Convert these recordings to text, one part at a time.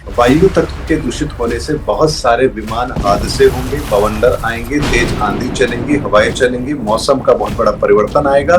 वायु तत्व के दूषित होने से बहुत सारे विमान हादसे होंगे, बवंडर आएंगे, तेज आंधी चलेंगी, हवाएं चलेंगी, मौसम का बहुत बड़ा परिवर्तन आएगा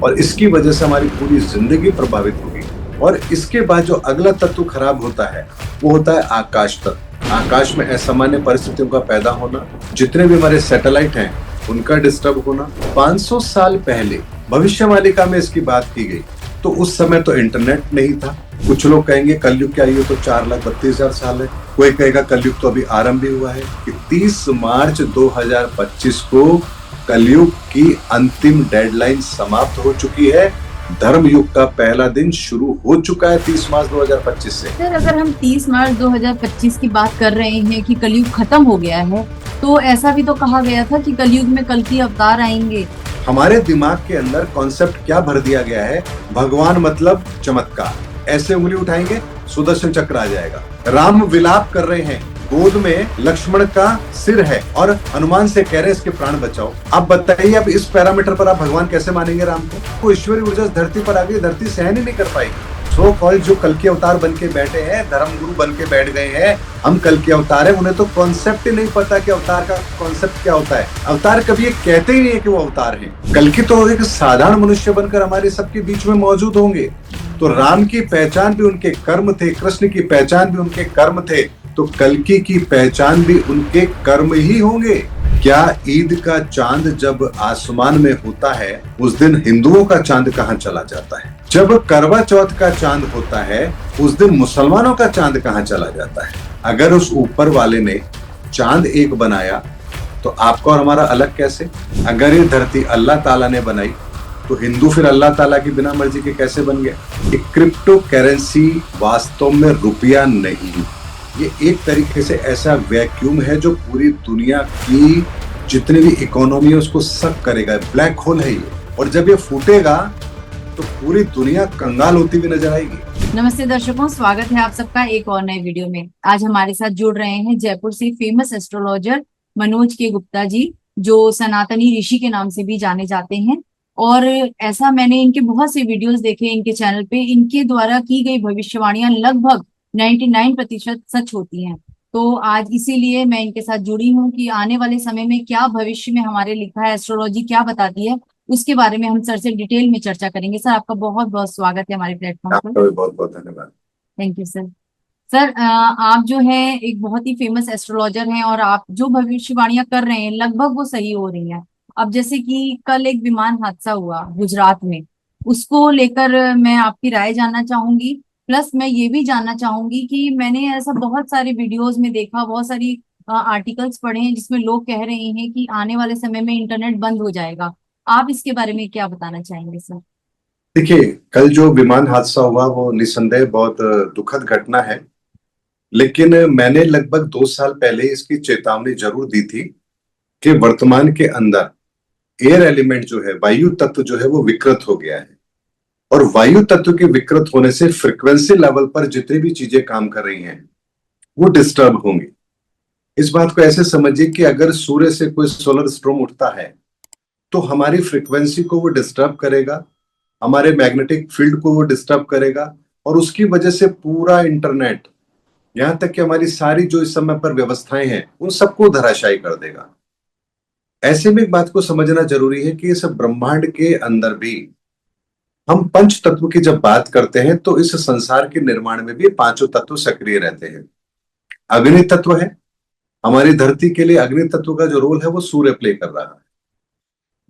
और इसकी वजह से हमारी पूरी जिंदगी प्रभावित होगी। और इसके बाद जो अगला तत्व खराब होता है वो होता है आकाश तत्व। आकाश में असामान्य परिस्थितियों का पैदा होना, जितने भी हमारे सैटेलाइट हैं उनका डिस्टर्ब होना। 500 साल पहले भविष्यवाणी में इसकी बात की गई, तो उस समय तो इंटरनेट नहीं था। कुछ लोग कहेंगे कलयुग की आयु तो 4,32,000 साल है, कोई कहेगा कलयुग तो अभी आरंभ ही हुआ है। कि 30 मार्च 2025 को कलयुग की अंतिम डेडलाइन समाप्त हो चुकी है। धर्म युग का पहला दिन शुरू हो चुका है 30 मार्च 2025 से। सर, अगर हम 30 मार्च 2025 की बात कर रहे हैं कि कलयुग खत्म हो गया है, तो ऐसा भी तो कहा गया था कि कलयुग में कल की अवतार आएंगे। हमारे दिमाग के अंदर कॉन्सेप्ट क्या भर दिया गया है, भगवान मतलब चमत्कार। ऐसे उंगली उठाएंगे सुदर्शन चक्र आ जाएगा। राम विलाप कर रहे हैं, गोद में लक्ष्मण का सिर है और हनुमान से कह रहे हैं इसके प्राण बचाओ। आप बताइए, अब इस पैरामीटर पर आप भगवान कैसे मानेंगे राम को? ईश्वरी ऊर्जा धरती पर आ गई, धरती सहन ही नहीं कर पाएगी। सो कॉल जो कल के अवतार बन के बैठे हैं, धर्म गुरु बन के बैठ गए हैं, हम कल के अवतार है, उन्हें तो कॉन्सेप्ट ही नहीं पता कि अवतार का कॉन्सेप्ट क्या होता है। अवतार कभी ये कहते ही नहीं है कि वो अवतार है। कल की तो एक साधारण मनुष्य बनकर हमारे सबके बीच में मौजूद होंगे। तो राम की पहचान भी उनके कर्म थे, कृष्ण की पहचान भी उनके कर्म थे, तो कल्कि की पहचान भी उनके कर्म ही होंगे। क्या ईद का चांद जब आसमान में होता है, उस दिन हिंदुओं का चांद कहाँ चला जाता है? जब करवा चौथ का चांद होता है, उस दिन मुसलमानों का चांद कहाँ चला जाता है? अगर उस ऊपर वाले ने चांद एक बनाया, तो आपका और हमारा अलग कैसे? अगर ये धरती अल्लाह ताला ने बनाई, तो हिंदू फिर अल्लाह ताला की बिना मर्जी के कैसे बन गए? क्रिप्टो करेंसी वास्तव में रुपया नहीं, ये एक तरीके से ऐसा वैक्यूम है जो पूरी दुनिया की जितनी भी इकोनॉमी है उसको सक करेगा। ब्लैक होल है ये, और जब ये फूटेगा तो पूरी दुनिया कंगाल होती हुई नजर आएगी। नमस्ते दर्शकों, स्वागत है आप सबका एक और नए वीडियो में। आज हमारे साथ जुड़ रहे हैं जयपुर से फेमस एस्ट्रोलॉजर मनोज के गुप्ता जी, जो सनातनी ऋषि के नाम से भी जाने जाते हैं। और ऐसा मैंने इनके बहुत से वीडियोस देखे इनके चैनल पे, इनके द्वारा की गई भविष्यवाणियां लगभग 99% सच होती हैं। तो आज इसीलिए मैं इनके साथ जुड़ी हूँ कि आने वाले समय में क्या भविष्य में हमारे लिखा है, एस्ट्रोलॉजी क्या बताती है, उसके बारे में हम सर से डिटेल में चर्चा करेंगे। सर, आपका बहुत बहुत स्वागत है हमारे प्लेटफॉर्म पर। आपका भी बहुत बहुत धन्यवाद। Thank you sir. सर, आप जो है एक बहुत ही फेमस एस्ट्रोलॉजर हैं और आप जो भविष्यवाणियां कर रहे हैं लगभग वो सही हो रही हैं। अब जैसे कि कल एक विमान हादसा हुआ गुजरात में, उसको लेकर मैं आपकी राय जानना चाहूंगी। प्लस मैं ये भी जानना चाहूंगी कि मैंने ऐसा बहुत सारे वीडियोस में देखा, बहुत सारी आर्टिकल्स पढ़े हैं जिसमें लोग कह रहे हैं कि आने वाले समय में इंटरनेट बंद हो जाएगा। आप इसके बारे में क्या बताना चाहेंगे सर? देखिए, कल जो विमान हादसा हुआ वो निसंदेह बहुत दुखद घटना है, लेकिन मैंने लगभग 2 साल पहले इसकी चेतावनी जरूर दी थी कि वर्तमान के अंदर एयर एलिमेंट जो है, वायु तत्व जो है वो विकृत हो गया है। और वायु तत्व के विकृत होने से फ्रिक्वेंसी लेवल पर जितनी भी चीजें काम कर रही हैं वो डिस्टर्ब होंगी। इस बात को ऐसे समझिए कि अगर सूर्य से कोई सोलर स्ट्रोम उठता है तो हमारी फ्रिक्वेंसी को वो डिस्टर्ब करेगा, हमारे मैग्नेटिक फील्ड को वो डिस्टर्ब करेगा, और उसकी वजह से पूरा इंटरनेट, यहां तक कि हमारी सारी जो इस समय पर व्यवस्थाएं हैं उन सबको धराशायी कर देगा। ऐसे में एक बात को समझना जरूरी है कि इस ब्रह्मांड के अंदर भी हम पंच तत्व की जब बात करते हैं तो इस संसार के निर्माण में भी पांचों तत्व सक्रिय रहते हैं। अग्नि तत्व है, हमारी धरती के लिए अग्नि तत्व का जो रोल है वो सूर्य प्ले कर रहा है।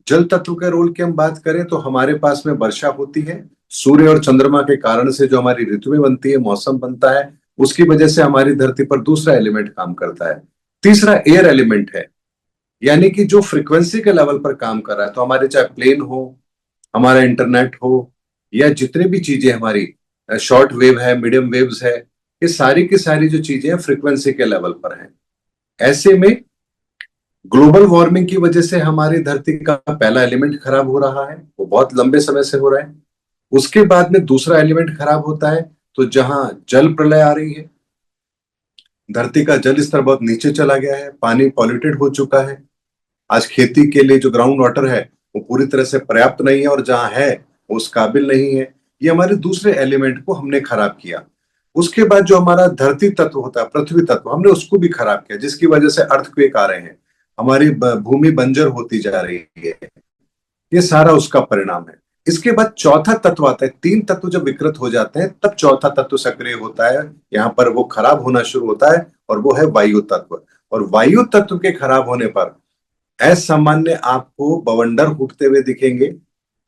जल तत्व के रोल की हम बात करें तो हमारे पास में वर्षा होती है, सूर्य और चंद्रमा के कारण से जो हमारी ऋतुएं बनती है, मौसम बनता है, उसकी वजह से हमारी धरती पर दूसरा एलिमेंट काम करता है। तीसरा एयर एलिमेंट है, यानी कि जो फ्रीक्वेंसी के लेवल पर काम कर रहा है। तो हमारे चाहे प्लेन हो, हमारा इंटरनेट हो, या जितनी भी चीजें हमारी शॉर्ट वेव है, मीडियम वेव्स है, ये सारी की सारी जो चीजें हैं फ्रीक्वेंसी के लेवल पर हैं। ऐसे में ग्लोबल वार्मिंग की वजह से हमारी धरती का पहला एलिमेंट खराब हो रहा है, वो बहुत लंबे समय से हो रहा है। उसके बाद में दूसरा एलिमेंट खराब होता है, तो जहां जल प्रलय आ रही है, धरती का जल स्तर बहुत नीचे चला गया है, पानी पॉल्यूटेड हो चुका है। आज खेती के लिए जो ग्राउंड वाटर है वो पूरी तरह से पर्याप्त नहीं है, और जहां है वो उस काबिल नहीं है। ये हमारे दूसरे एलिमेंट को हमने खराब किया। उसके बाद जो हमारा धरती तत्व होता है, पृथ्वी तत्व, हमने उसको भी खराब किया, जिसकी वजह से अर्थक्वेक आ रहे हैं, हमारी भूमि बंजर होती जा रही है। ये सारा उसका परिणाम है। इसके बाद चौथा तत्व आता है। तीन तत्व जब विकृत हो जाते हैं तब चौथा तत्व सक्रिय होता है, यहाँ पर वो खराब होना शुरू होता है, और वो है वायु तत्व। और वायु तत्व के खराब होने पर असामान्य आपको बवंडर उठते हुए दिखेंगे।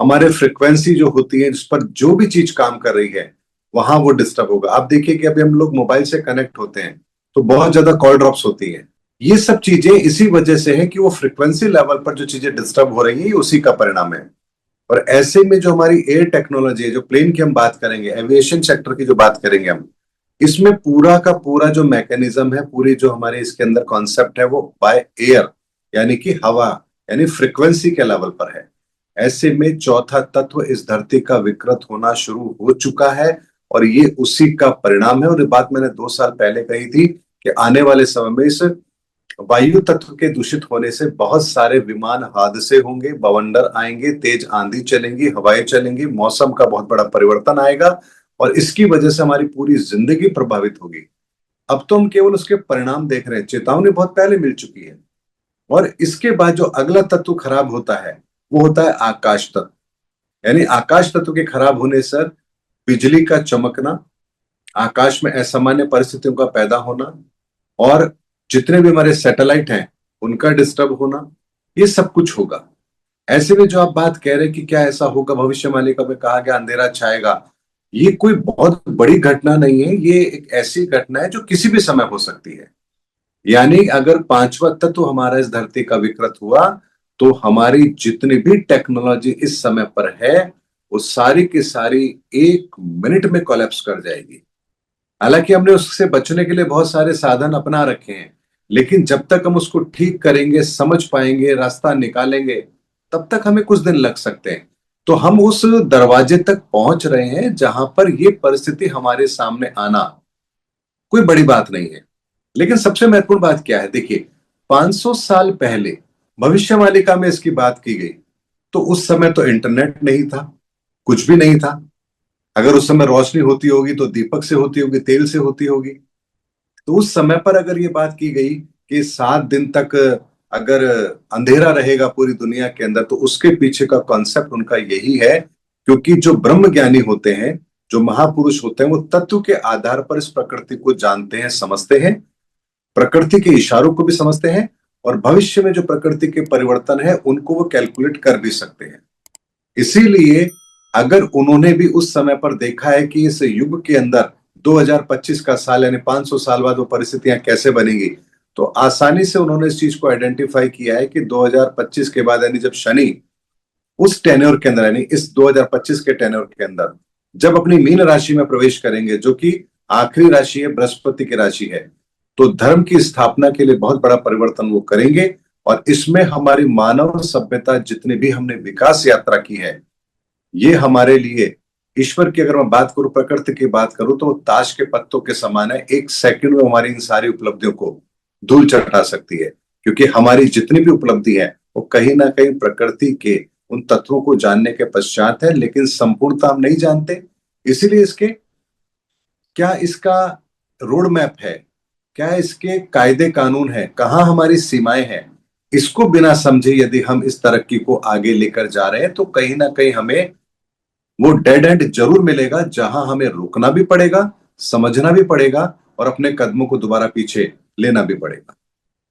हमारे फ्रिक्वेंसी जो होती है, जिस पर जो भी चीज काम कर रही है, वहां वो डिस्टर्ब होगा। आप देखिए कि अभी हम लोग मोबाइल से कनेक्ट होते हैं तो बहुत ज्यादा कॉल ड्रॉप्स होती हैं। ये सब चीजें इसी वजह से है कि वो फ्रिक्वेंसी लेवल पर जो चीजें डिस्टर्ब हो रही है, ये उसी का परिणाम है। और ऐसे में जो हमारी एयर टेक्नोलॉजी है, जो प्लेन की हम बात करेंगे, एविएशन सेक्टर की जो बात करेंगे हम, इसमें पूरा का पूरा जो मैकेनिज्म है, पूरी जो हमारे इसके अंदर कॉन्सेप्ट है, वो बाय एयर, यानी कि हवा, यानी फ्रिक्वेंसी के लेवल पर है। ऐसे में चौथा तत्व इस धरती का विकृत होना शुरू हो चुका है, और ये उसी का परिणाम है। और ये बात मैंने 2 साल पहले कही थी कि आने वाले समय में इस वायु तत्व के दूषित होने से बहुत सारे विमान हादसे होंगे, बवंडर आएंगे, तेज आंधी चलेंगी, हवाएं चलेंगी, मौसम का बहुत बड़ा परिवर्तन आएगा, और इसकी वजह से हमारी पूरी जिंदगी प्रभावित होगी। अब तो हम केवल उसके परिणाम देख रहे हैं, चेतावनी बहुत पहले मिल चुकी है। और इसके बाद जो अगला तत्व खराब होता है, वो होता है आकाश तत्व। यानी आकाश तत्व के खराब होने से बिजली का चमकना, आकाश में असामान्य परिस्थितियों का पैदा होना, और जितने भी हमारे सैटेलाइट हैं उनका डिस्टर्ब होना, ये सब कुछ होगा। ऐसे में जो आप बात कह रहे हैं कि क्या ऐसा होगा, भविष्यवाणी का में कहा गया अंधेरा छाएगा, ये कोई बहुत बड़ी घटना नहीं है। ये एक ऐसी घटना है जो किसी भी समय हो सकती है। यानी अगर पांचवा तत्व हमारा इस धरती का विकृत हुआ, तो हमारी जितनी भी टेक्नोलॉजी इस समय पर है, वो सारी की सारी 1 मिनट में कोलैप्स कर जाएगी। हालांकि हमने उससे बचने के लिए बहुत सारे साधन अपना रखे हैं, लेकिन जब तक हम उसको ठीक करेंगे, समझ पाएंगे, रास्ता निकालेंगे, तब तक हमें कुछ दिन लग सकते हैं। तो हम उस दरवाजे तक पहुंच रहे हैं जहां पर यह परिस्थिति हमारे सामने आना कोई बड़ी बात नहीं है। लेकिन सबसे महत्वपूर्ण बात क्या है, देखिए 500 साल पहले भविष्यवाणी में इसकी बात की गई, तो उस समय तो इंटरनेट नहीं था, कुछ भी नहीं था। अगर उस समय रोशनी होती होगी तो दीपक से होती होगी, तेल से होती होगी। तो उस समय पर अगर ये बात की गई कि 7 दिन तक अगर अंधेरा रहेगा पूरी दुनिया के अंदर, तो उसके पीछे का कॉन्सेप्ट उनका यही है, क्योंकि जो ब्रह्म ज्ञानी होते हैं, जो महापुरुष होते हैं, वो तत्व के आधार पर इस प्रकृति को जानते हैं, समझते हैं, प्रकृति के इशारों को भी समझते हैं, और भविष्य में जो प्रकृति के परिवर्तन है उनको वो कैलकुलेट कर भी सकते हैं। इसीलिए अगर उन्होंने भी उस समय पर देखा है कि इस युग के अंदर 2025 का साल, यानी 500 साल बाद वो परिस्थितियां कैसे बनेंगी, तो आसानी से उन्होंने इस चीज को आइडेंटिफाई किया है कि 2025 के बाद, यानी जब शनि उस टेन्योर के अंदर, यानी इस 2025 के टेन्योर के अंदर जब अपनी मीन राशि में प्रवेश करेंगे, जो कि आखिरी राशि है, बृहस्पति की राशि है, तो धर्म की स्थापना के लिए बहुत बड़ा परिवर्तन वो करेंगे। और इसमें हमारी मानव सभ्यता जितनी भी हमने विकास यात्रा की है, ये हमारे लिए ईश्वर की, अगर मैं बात करूं, प्रकृति की बात करूं, तो ताश के पत्तों के समान है। 1 सेकंड में हमारी इन सारी उपलब्धियों को धूल चटा सकती है, क्योंकि हमारी जितनी भी उपलब्धि है वो कहीं ना कहीं प्रकृति के उन तत्वों को जानने के पश्चात है, लेकिन संपूर्णता हम नहीं जानते। इसीलिए इसके क्या इसका रोड मैप है, क्या इसके कायदे कानून है, कहाँ हमारी सीमाएं हैं, इसको बिना समझे यदि हम इस तरक्की को आगे लेकर जा रहे हैं, तो कहीं ना कहीं हमें वो डेड एंड जरूर मिलेगा, जहां हमें रुकना भी पड़ेगा, समझना भी पड़ेगा, और अपने कदमों को दोबारा पीछे लेना भी पड़ेगा।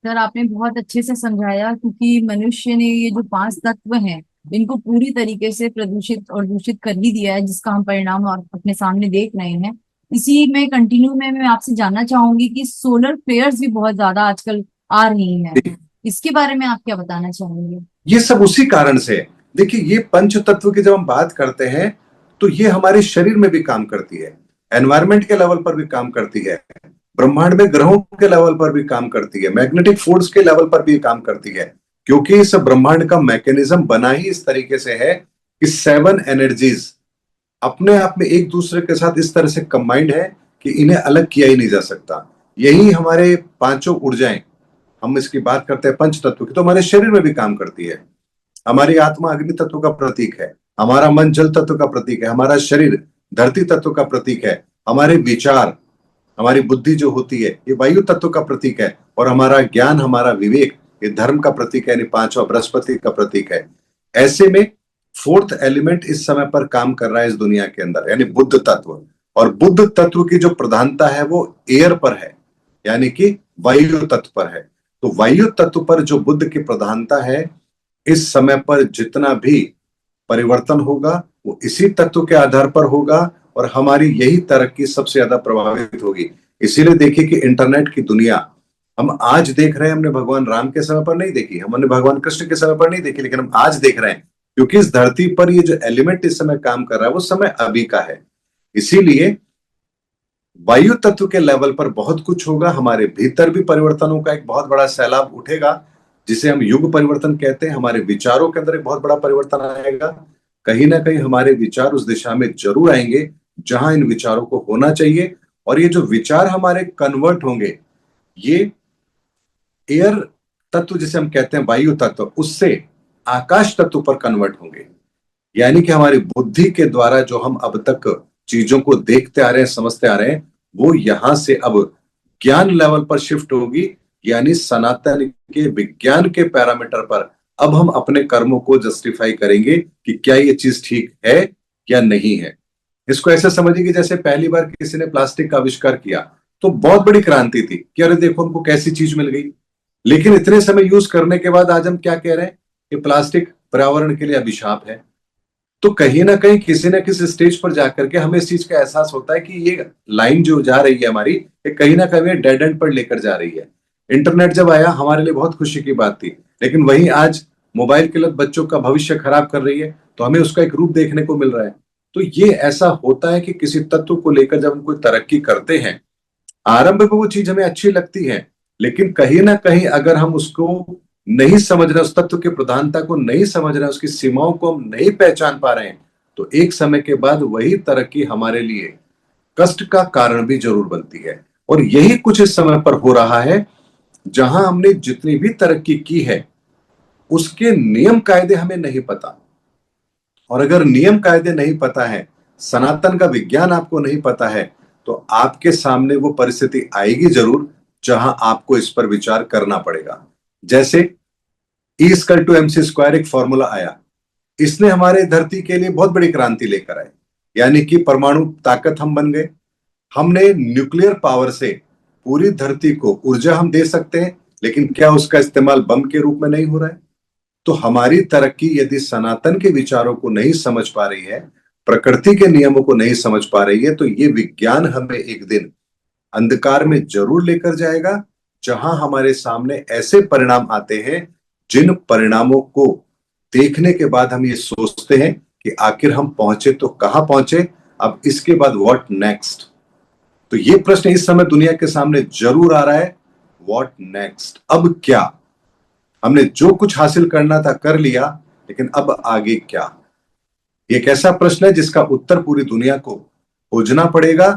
सर आपने बहुत अच्छे से समझाया, क्योंकि मनुष्य ने ये जो 5 तत्व हैं इनको पूरी तरीके से प्रदूषित और दूषित कर ही दिया है, जिसका हम परिणाम और अपने सामने देख रहे हैं। इसी में कंटिन्यू में मैं आपसे जानना चाहूंगी कि सोलर फ्लेयर्स भी बहुत ज्यादा आजकल आ रही हैं, इसके बारे में आप क्या बताना चाहेंगे? ये सब उसी कारण से है। देखिए, ये पंच तत्व की जब हम बात करते हैं, तो ये हमारे शरीर में भी काम करती है, एनवायरमेंट के लेवल पर भी काम करती है, ब्रह्मांड में ग्रहों के लेवल पर भी काम करती है, मैग्नेटिक फोर्स के लेवल पर भी काम करती है। क्योंकि इस ब्रह्मांड का मैकेनिज्म बना ही इस तरीके से है कि 7 एनर्जीज अपने आप में एक दूसरे के साथ इस तरह से कंबाइंड है कि इन्हें अलग किया ही नहीं जा सकता। यही हमारे पांचों ऊर्जाएं, हम इसकी बात करते हैं पंच तत्व की, तो हमारे शरीर में भी काम करती है। हमारी आत्मा अग्नि तत्व का प्रतीक है, हमारा मन जल तत्व का प्रतीक है, हमारा शरीर धरती तत्व का प्रतीक है, हमारे विचार हमारी बुद्धि जो होती है ये वायु तत्व का प्रतीक है, और हमारा ज्ञान, हमारा विवेक ये धर्म का प्रतीक है, यानी पांचवा बृहस्पति का प्रतीक है। ऐसे में फोर्थ एलिमेंट इस समय पर काम कर रहा है इस दुनिया के अंदर, यानी बुद्ध तत्व। और बुद्ध तत्व की जो प्रधानता है वो एयर पर है, यानी कि वायु तत्व पर है। तो वायु तत्व पर जो बुद्ध की प्रधानता है, इस समय पर जितना भी परिवर्तन होगा वो इसी तत्व के आधार पर होगा, और हमारी यही तरक्की सबसे ज्यादा प्रभावित होगी। इसीलिए देखिए कि इंटरनेट की दुनिया हम आज देख रहे हैं, हमने भगवान राम के समय पर नहीं देखी, हमने भगवान कृष्ण के समय पर नहीं देखी, लेकिन हम आज देख रहे हैं, क्योंकि इस धरती पर ये जो एलिमेंट इस समय काम कर रहा है वो समय अभी का है। इसीलिए वायु तत्व के लेवल पर बहुत कुछ होगा, हमारे भीतर भी परिवर्तनों का एक बहुत बड़ा सैलाब उठेगा, जिसे हम युग परिवर्तन कहते हैं। हमारे विचारों के अंदर एक बहुत बड़ा परिवर्तन आएगा, कहीं ना कहीं हमारे विचार उस दिशा में जरूर आएंगे जहां इन विचारों को होना चाहिए। और ये जो विचार हमारे कन्वर्ट होंगे, ये एयर तत्व जिसे हम कहते हैं वायु तत्व, उससे आकाश तत्व पर कन्वर्ट होंगे। यानी कि हमारी बुद्धि के द्वारा जो हम अब तक चीजों को देखते आ रहे हैं, समझते आ रहे हैं, वो यहां से अब ज्ञान लेवल पर शिफ्ट होगी, यानी सनातन के विज्ञान के पैरामीटर पर अब हम अपने कर्मों को जस्टिफाई करेंगे कि क्या ये चीज ठीक है या नहीं है। इसको ऐसे समझिए कि जैसे पहली बार किसी ने प्लास्टिक का आविष्कार किया तो बहुत बड़ी क्रांति थी कि अरे देखो हमको कैसी चीज मिल गई, लेकिन इतने समय यूज करने के बाद आज हम क्या कह रहे हैं कि प्लास्टिक पर्यावरण के लिए अभिशाप है। तो कहीं ना कहीं किसी ना किसी स्टेज पर जाकर के हमें इस चीज का एहसास होता है कि ये लाइन जो जा रही है हमारी, ये कहीं ना कहीं डेड एंड पर लेकर जा रही है। इंटरनेट जब आया हमारे लिए बहुत खुशी की बात थी, लेकिन वहीं आज मोबाइल की लत बच्चों का भविष्य खराब कर रही है, तो हमें उसका एक रूप देखने को मिल रहा है। तो ये ऐसा होता है कि किसी तत्व को लेकर जब हम कोई तरक्की करते हैं, आरंभ में वो चीज हमें अच्छी लगती है, लेकिन कहीं ना कहीं अगर हम उसको नहीं समझ रहे, उस तत्व की प्रधानता को नहीं समझ रहे, उसकी सीमाओं को हम नहीं पहचान पा रहे हैं, तो एक समय के बाद वही तरक्की हमारे लिए कष्ट का कारण भी जरूर बनती है। और यही कुछ इस समय पर हो रहा है, जहां हमने जितनी भी तरक्की की है उसके नियम कायदे हमें नहीं पता। और अगर नियम कायदे नहीं पता है, सनातन का विज्ञान आपको नहीं पता है, तो आपके सामने वो परिस्थिति आएगी जरूर जहां आपको इस पर विचार करना पड़ेगा। जैसे E=mc² एक फॉर्मूला आया, इसने हमारे धरती के लिए बहुत बड़ी क्रांति लेकर आए, यानी कि परमाणु ताकत हम बन गए। हमने न्यूक्लियर पावर से पूरी धरती को ऊर्जा हम दे सकते हैं, लेकिन क्या उसका इस्तेमाल बम के रूप में नहीं हो रहा है? तो हमारी तरक्की यदि सनातन के विचारों को नहीं समझ पा रही है, प्रकृति के नियमों को नहीं समझ पा रही है, तो ये विज्ञान हमें एक दिन अंधकार में जरूर लेकर जाएगा, जहां हमारे सामने ऐसे परिणाम आते हैं जिन परिणामों को देखने के बाद हम ये सोचते हैं कि आखिर हम पहुंचे तो कहां पहुंचे, अब इसके बाद व्हाट नेक्स्ट। तो ये प्रश्न इस समय दुनिया के सामने जरूर आ रहा है, व्हाट नेक्स्ट, अब क्या। हमने जो कुछ हासिल करना था कर लिया, लेकिन अब आगे क्या। ये एक ऐसा प्रश्न है जिसका उत्तर पूरी दुनिया को खोजना पड़ेगा,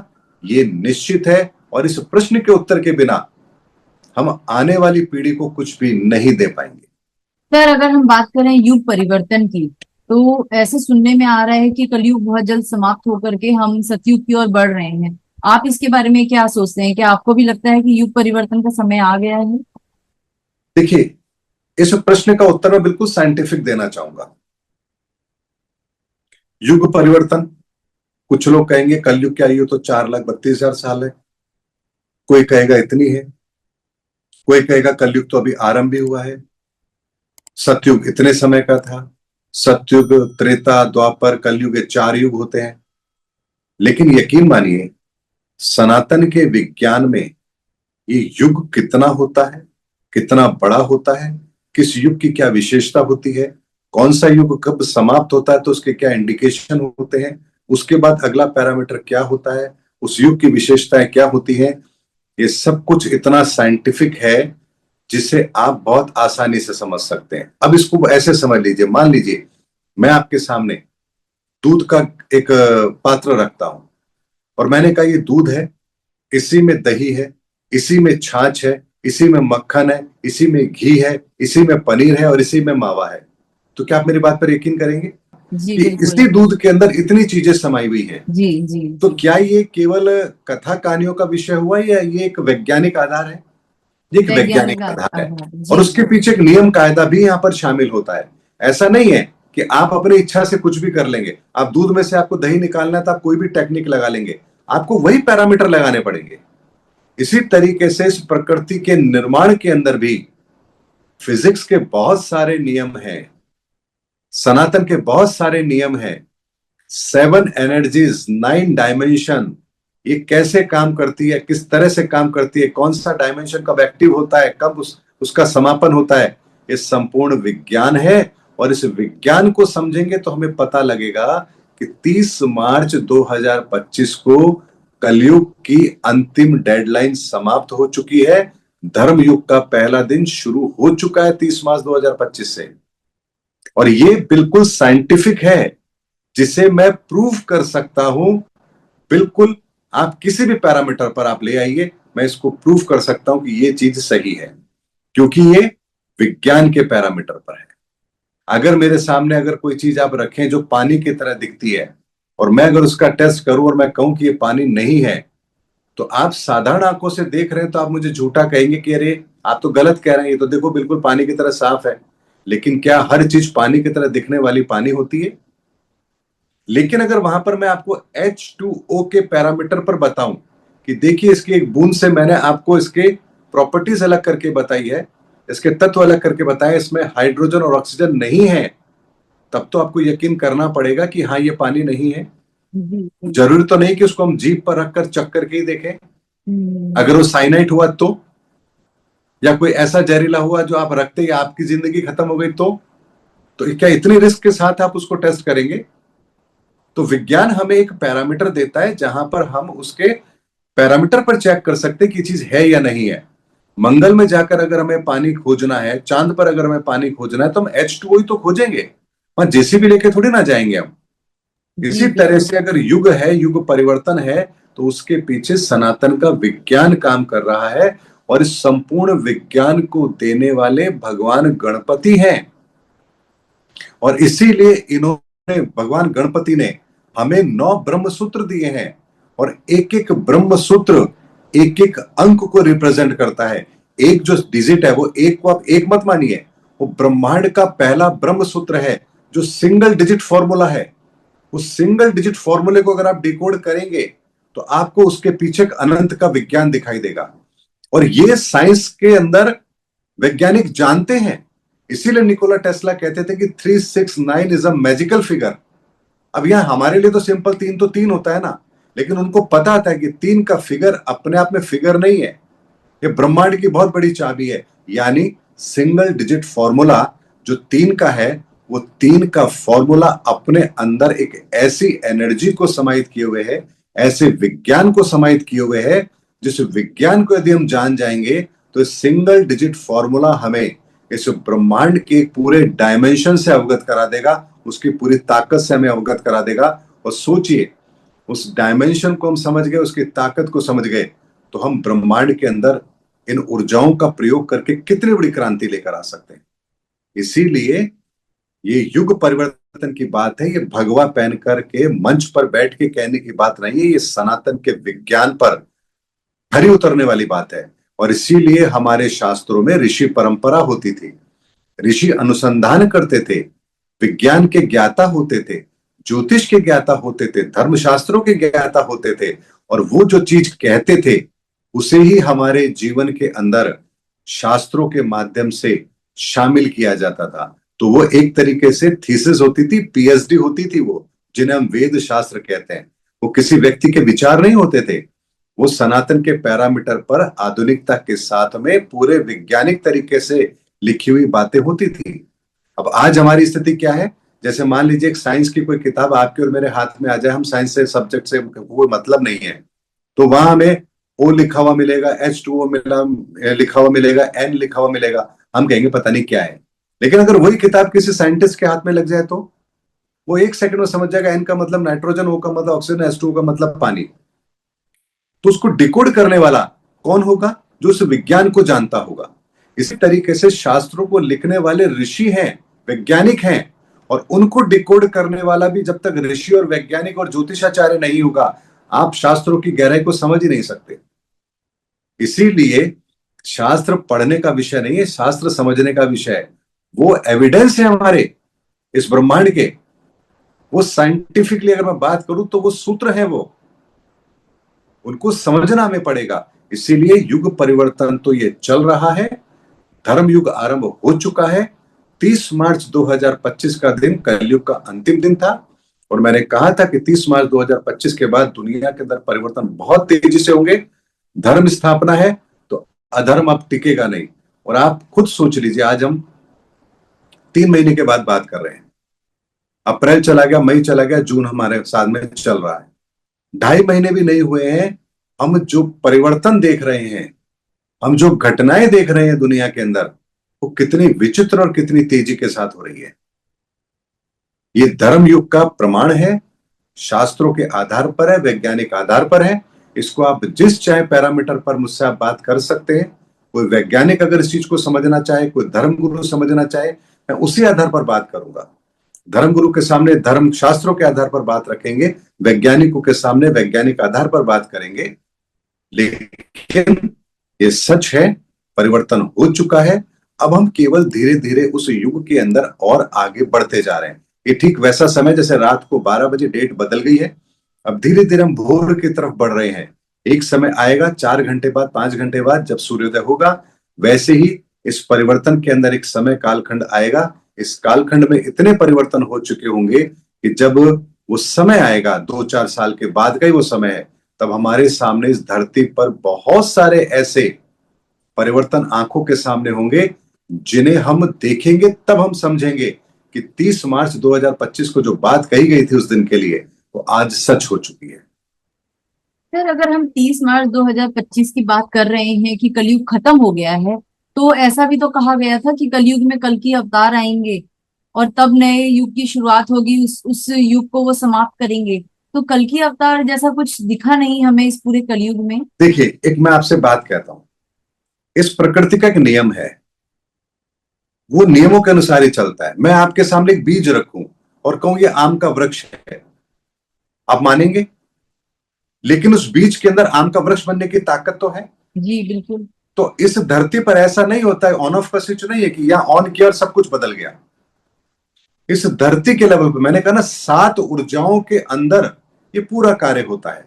ये निश्चित है। और इस प्रश्न के उत्तर के बिना हम आने वाली पीढ़ी को कुछ भी नहीं दे पाएंगे। सर, अगर हम बात करें युग परिवर्तन की, तो ऐसे सुनने में आ रहा है कि कलयुग बहुत जल्द समाप्त होकर के हम सतयुग की ओर बढ़ रहे हैं। आप इसके बारे में क्या सोचते हैं? क्या आपको भी लगता है कि युग परिवर्तन का समय आ गया है? देखिए, इस प्रश्न का उत्तर मैं बिल्कुल साइंटिफिक देना चाहूंगा। युग परिवर्तन, कुछ लोग कहेंगे कलयुग की आयु तो 4,32,000 साल है, कोई कहेगा इतनी है, कोई कहेगा कलयुग तो अभी आरंभ भी हुआ है, सतयुग इतने समय का था। सतयुग, त्रेता, द्वापर, कलयुग, ये 4 युग होते हैं। लेकिन यकीन मानिए, सनातन के विज्ञान में ये युग कितना होता है, कितना बड़ा होता है, किस युग की क्या विशेषता होती है, कौन सा युग कब समाप्त होता है तो उसके क्या इंडिकेशन होते हैं, उसके बाद अगला पैरामीटर क्या होता है, उस युग की विशेषताएं क्या होती हैं, ये सब कुछ इतना साइंटिफिक है जिसे आप बहुत आसानी से समझ सकते हैं। अब इसको ऐसे समझ लीजिए, मान लीजिए मैं आपके सामने दूध का एक पात्र रखता हूं, और मैंने कहा ये दूध है, इसी में दही है, इसी में छाछ है, इसी में मक्खन है, इसी में घी है, इसी में पनीर है और इसी में मावा है। तो क्या आप मेरी बात पर यकीन करेंगे? जी कि बिल्कुल। इसी दूध के अंदर इतनी चीजें समाई हुई हैं। जी जी तो जी। क्या ये केवल कथा कहानियों का विषय हुआ या ये एक वैज्ञानिक आधार है? ये एक वैज्ञानिक वैज्ञानिक आधार है आधार, और जी उसके जी। पीछे एक नियम कायदा भी यहाँ पर शामिल होता है। ऐसा नहीं है कि आप अपनी इच्छा से कुछ भी कर लेंगे। आप दूध में से आपको दही निकालना है तो आप कोई भी टेक्निक लगा लेंगे, आपको वही पैरामीटर लगाने पड़ेंगे। इसी तरीके से इस प्रकृति के निर्माण के अंदर भी फिजिक्स के बहुत सारे नियम हैं, सनातन के बहुत सारे नियम हैं। 7 एनर्जीज, 9 डायमेंशन, ये कैसे काम करती है, किस तरह से काम करती है, कौन सा डायमेंशन कब एक्टिव होता है, कब उसका समापन होता है, ये संपूर्ण विज्ञान है। और इस विज्ञान को समझेंगे तो हमें पता लगेगा कि 30 मार्च 2025 को कलयुग की अंतिम डेडलाइन समाप्त हो चुकी है। धर्म युग का पहला दिन शुरू हो चुका है 30 मार्च 2025 से। और ये बिल्कुल साइंटिफिक है, जिसे मैं प्रूव कर सकता हूं। बिल्कुल, आप किसी भी पैरामीटर पर आप ले आइए, मैं इसको प्रूव कर सकता हूं कि ये चीज सही है, क्योंकि ये विज्ञान के पैरामीटर पर है। अगर मेरे सामने अगर कोई चीज आप रखें जो पानी की तरह दिखती है और मैं अगर उसका टेस्ट करूं और मैं कहूं कि ये पानी नहीं है, तो आप साधारण आंखों से देख रहे हैं तो आप मुझे झूठा कहेंगे कि अरे आप तो गलत कह रहे हैं, ये तो देखो बिल्कुल पानी की तरह साफ है। लेकिन क्या हर चीज पानी की तरह दिखने वाली पानी होती है? लेकिन अगर वहां पर मैं आपको H2O के पैरामीटर पर बताऊं कि देखिए इसकी एक बूंद से मैंने आपको इसके प्रॉपर्टीज अलग करके बताई है, इसके तत्व अलग करके बताए, इसमें हाइड्रोजन और ऑक्सीजन नहीं है, तब तो आपको यकीन करना पड़ेगा कि हाँ ये पानी नहीं है। जी जी। जरूरी तो नहीं कि उसको हम जीभ पर रखकर चख करके ही देखें। हम्म। अगर वो साइनाइट हुआ तो, या कोई ऐसा जहरीला हुआ जो आप रखते ही आपकी जिंदगी खत्म हो गई तो क्या इतनी रिस्क के साथ आप उसको टेस्ट करेंगे? तो विज्ञान हमें एक पैरामीटर देता है जहां पर हम उसके पैरामीटर पर चेक कर सकते हैं कि चीज है या नहीं है। मंगल में जाकर अगर हमें पानी खोजना है, चांद पर अगर हमें पानी खोजना है, तो हम H2O ही तो खोजेंगे, वहां जेसीबी लेके थोड़ी ना जाएंगे हम। जी इसी तरह बिल्कुल। से अगर युग है, युग परिवर्तन है, तो उसके पीछे सनातन का विज्ञान काम कर रहा है। और इस संपूर्ण विज्ञान को देने वाले भगवान गणपति हैं। और इसीलिए इन्होंने, भगवान गणपति ने हमें 9 ब्रह्म सूत्र दिए हैं। और एक एक ब्रह्म सूत्र एक एक अंक को रिप्रेजेंट करता है। एक जो डिजिट है वो एक को आप एक मत मानिए, वो ब्रह्मांड का पहला ब्रह्म सूत्र है जो सिंगल डिजिट फॉर्मूला है। उस सिंगल डिजिट फॉर्मूले को अगर आप डिकोड करेंगे तो आपको उसके पीछे एक अनंत का विज्ञान दिखाई देगा। और ये साइंस के अंदर वैज्ञानिक जानते हैं। इसीलिए निकोला टेस्ला कहते थे कि 369 इज अ मैजिकल फिगर। अब यहां हमारे लिए तो सिंपल तीन तो तीन होता है ना, लेकिन उनको पता था कि तीन का फिगर अपने आप में फिगर नहीं है, ये ब्रह्मांड की बहुत बड़ी चाबी है। यानी सिंगल डिजिट फॉर्मूला जो तीन का है, वो तीन का फॉर्मूला अपने अंदर एक ऐसी एनर्जी को समाहित किए हुए है, ऐसे विज्ञान को समाहित किए हुए है, जिस विज्ञान को यदि हम जान जाएंगे तो सिंगल डिजिट फॉर्मूला हमें इस ब्रह्मांड के पूरे डायमेंशन से अवगत करा देगा, उसकी पूरी ताकत से हमें अवगत करा देगा। और सोचिए, उस डायमेंशन को हम समझ गए, उसकी ताकत को समझ गए, तो हम ब्रह्मांड के अंदर इन ऊर्जाओं का प्रयोग करके कितनी बड़ी क्रांति लेकर आ सकते हैं। इसीलिए ये युग परिवर्तन की बात है, ये भगवा पहन करके मंच पर बैठ के कहने की बात नहीं है, ये सनातन के विज्ञान पर खरी उतरने वाली बात है। और इसीलिए हमारे शास्त्रों में ऋषि परंपरा होती थी, ऋषि अनुसंधान करते थे, विज्ञान के ज्ञाता होते थे, ज्योतिष के ज्ञाता होते थे, धर्मशास्त्रों के ज्ञाता होते थे। और वो जो चीज कहते थे उसे ही हमारे जीवन के अंदर शास्त्रों के माध्यम से शामिल किया जाता था। तो वो एक तरीके से थीसिस होती थी, पीएचडी होती थी, वो जिन्हें हम वेद शास्त्र कहते हैं। वो किसी व्यक्ति के विचार नहीं होते थे, वो सनातन के पैरामीटर पर आधुनिकता के साथ में पूरे वैज्ञानिक तरीके से लिखी हुई बातें होती थी। अब आज हमारी स्थिति क्या है? जैसे मान लीजिए एक साइंस की कोई किताब आपके और मेरे हाथ में आ जाए, हम साइंस से सब्जेक्ट से कोई मतलब नहीं है, तो वहां हमें ओ लिखा हुआ मिलेगा, H2O मिला लिखा हुआ मिलेगा, N लिखा हुआ मिलेगा, हम कहेंगे पता नहीं क्या है। लेकिन अगर वही किताब किसी साइंटिस्ट के हाथ में लग जाए तो वो 1 सेकंड में समझ जाएगा N का मतलब नाइट्रोजन, O का मतलब ऑक्सीजन, H2O का मतलब पानी। तो उसको डिकोड करने वाला कौन होगा? जो उस विज्ञान को जानता होगा। इसी तरीके से शास्त्रों को लिखने वाले ऋषि हैं, वैज्ञानिक हैं, और उनको डिकोड करने वाला भी जब तक ऋषि और वैज्ञानिक और ज्योतिषाचार्य नहीं होगा, आप शास्त्रों की गहराई को समझ ही नहीं सकते। इसीलिए शास्त्र पढ़ने का विषय नहीं है, शास्त्र समझने का विषय है। वो एविडेंस है हमारे इस ब्रह्मांड के, वो साइंटिफिकली अगर मैं बात करूं तो वो सूत्र है, वो उनको समझना हमें पड़ेगा। इसीलिए युग परिवर्तन तो ये चल रहा है, धर्म युग आरंभ हो चुका है। 30 मार्च 2025 का दिन कलयुग का अंतिम दिन था, और मैंने कहा था कि 30 मार्च 2025 के बाद दुनिया के अंदर परिवर्तन बहुत तेजी से होंगे। धर्म स्थापना है तो अधर्म अब टिकेगा नहीं। और आप खुद सोच लीजिए, आज हम 3 महीने के बाद बात कर रहे हैं। अप्रैल चला गया, मई चला गया, जून हमारे साथ में चल रहा है। 2.5 महीने भी नहीं हुए हैं, हम जो परिवर्तन देख रहे हैं, हम जो घटनाएं देख रहे हैं दुनिया के अंदर, वो कितनी विचित्र और कितनी तेजी के साथ हो रही है। ये धर्म युग का प्रमाण है, शास्त्रों के आधार पर है, वैज्ञानिक आधार पर है। इसको आप जिस चाहे पैरामीटर पर मुझसे आप बात कर सकते हैं। कोई वैज्ञानिक अगर इस चीज को समझना चाहे, कोई धर्म गुरु समझना चाहे, मैं उसी आधार पर बात करूंगा। धर्म गुरु के सामने धर्म शास्त्रों के आधार पर बात रखेंगे, वैज्ञानिकों के सामने वैज्ञानिक आधार पर बात करेंगे। लेकिन ये सच है, परिवर्तन हो चुका है। अब हम केवल धीरे धीरे उस युग के अंदर और आगे बढ़ते जा रहे हैं। ये ठीक वैसा समय जैसे रात को 12 बजे डेट बदल गई है, अब धीरे धीरे हम भोर की तरफ बढ़ रहे हैं। एक समय आएगा 4 घंटे बाद, 5 घंटे बाद जब सूर्योदय होगा, वैसे ही इस परिवर्तन के अंदर एक समय कालखंड आएगा। इस कालखंड में इतने परिवर्तन हो चुके होंगे कि जब वो समय आएगा, 2-4 साल के बाद का ही वो समय है, तब हमारे सामने इस धरती पर बहुत सारे ऐसे परिवर्तन आंखों के सामने होंगे जिन्हें हम देखेंगे, तब हम समझेंगे कि 30 मार्च 2025 को जो बात कही गई थी उस दिन के लिए, वो आज सच हो चुकी है। सर, अगर हम 30 मार्च 2025 की बात कर रहे हैं कि कलयुग खत्म हो गया है, तो ऐसा भी तो कहा गया था कि कलयुग में कल की अवतार आएंगे और तब नए युग की शुरुआत होगी, उस युग को वो समाप्त करेंगे। तो कल की अवतार जैसा कुछ दिखा नहीं हमें इस पूरे कलयुग में। देखिए, एक मैं आपसे बात कहता हूं, इस प्रकृति का एक नियम है, वो नियमों के अनुसार ही चलता है। मैं आपके सामने एक बीज रखूं और कहूं ये आम का वृक्ष है, आप मानेंगे? लेकिन उस बीज के अंदर आम का वृक्ष बनने की ताकत तो है। जी बिल्कुल। तो इस धरती पर ऐसा नहीं होता है, ऑन ऑफ का स्विच नहीं है कि यहां ऑन किया और सब कुछ बदल गया। इस धरती के लेवल पे मैंने कहा ना, 7 ऊर्जाओं के अंदर ये पूरा कार्य होता है।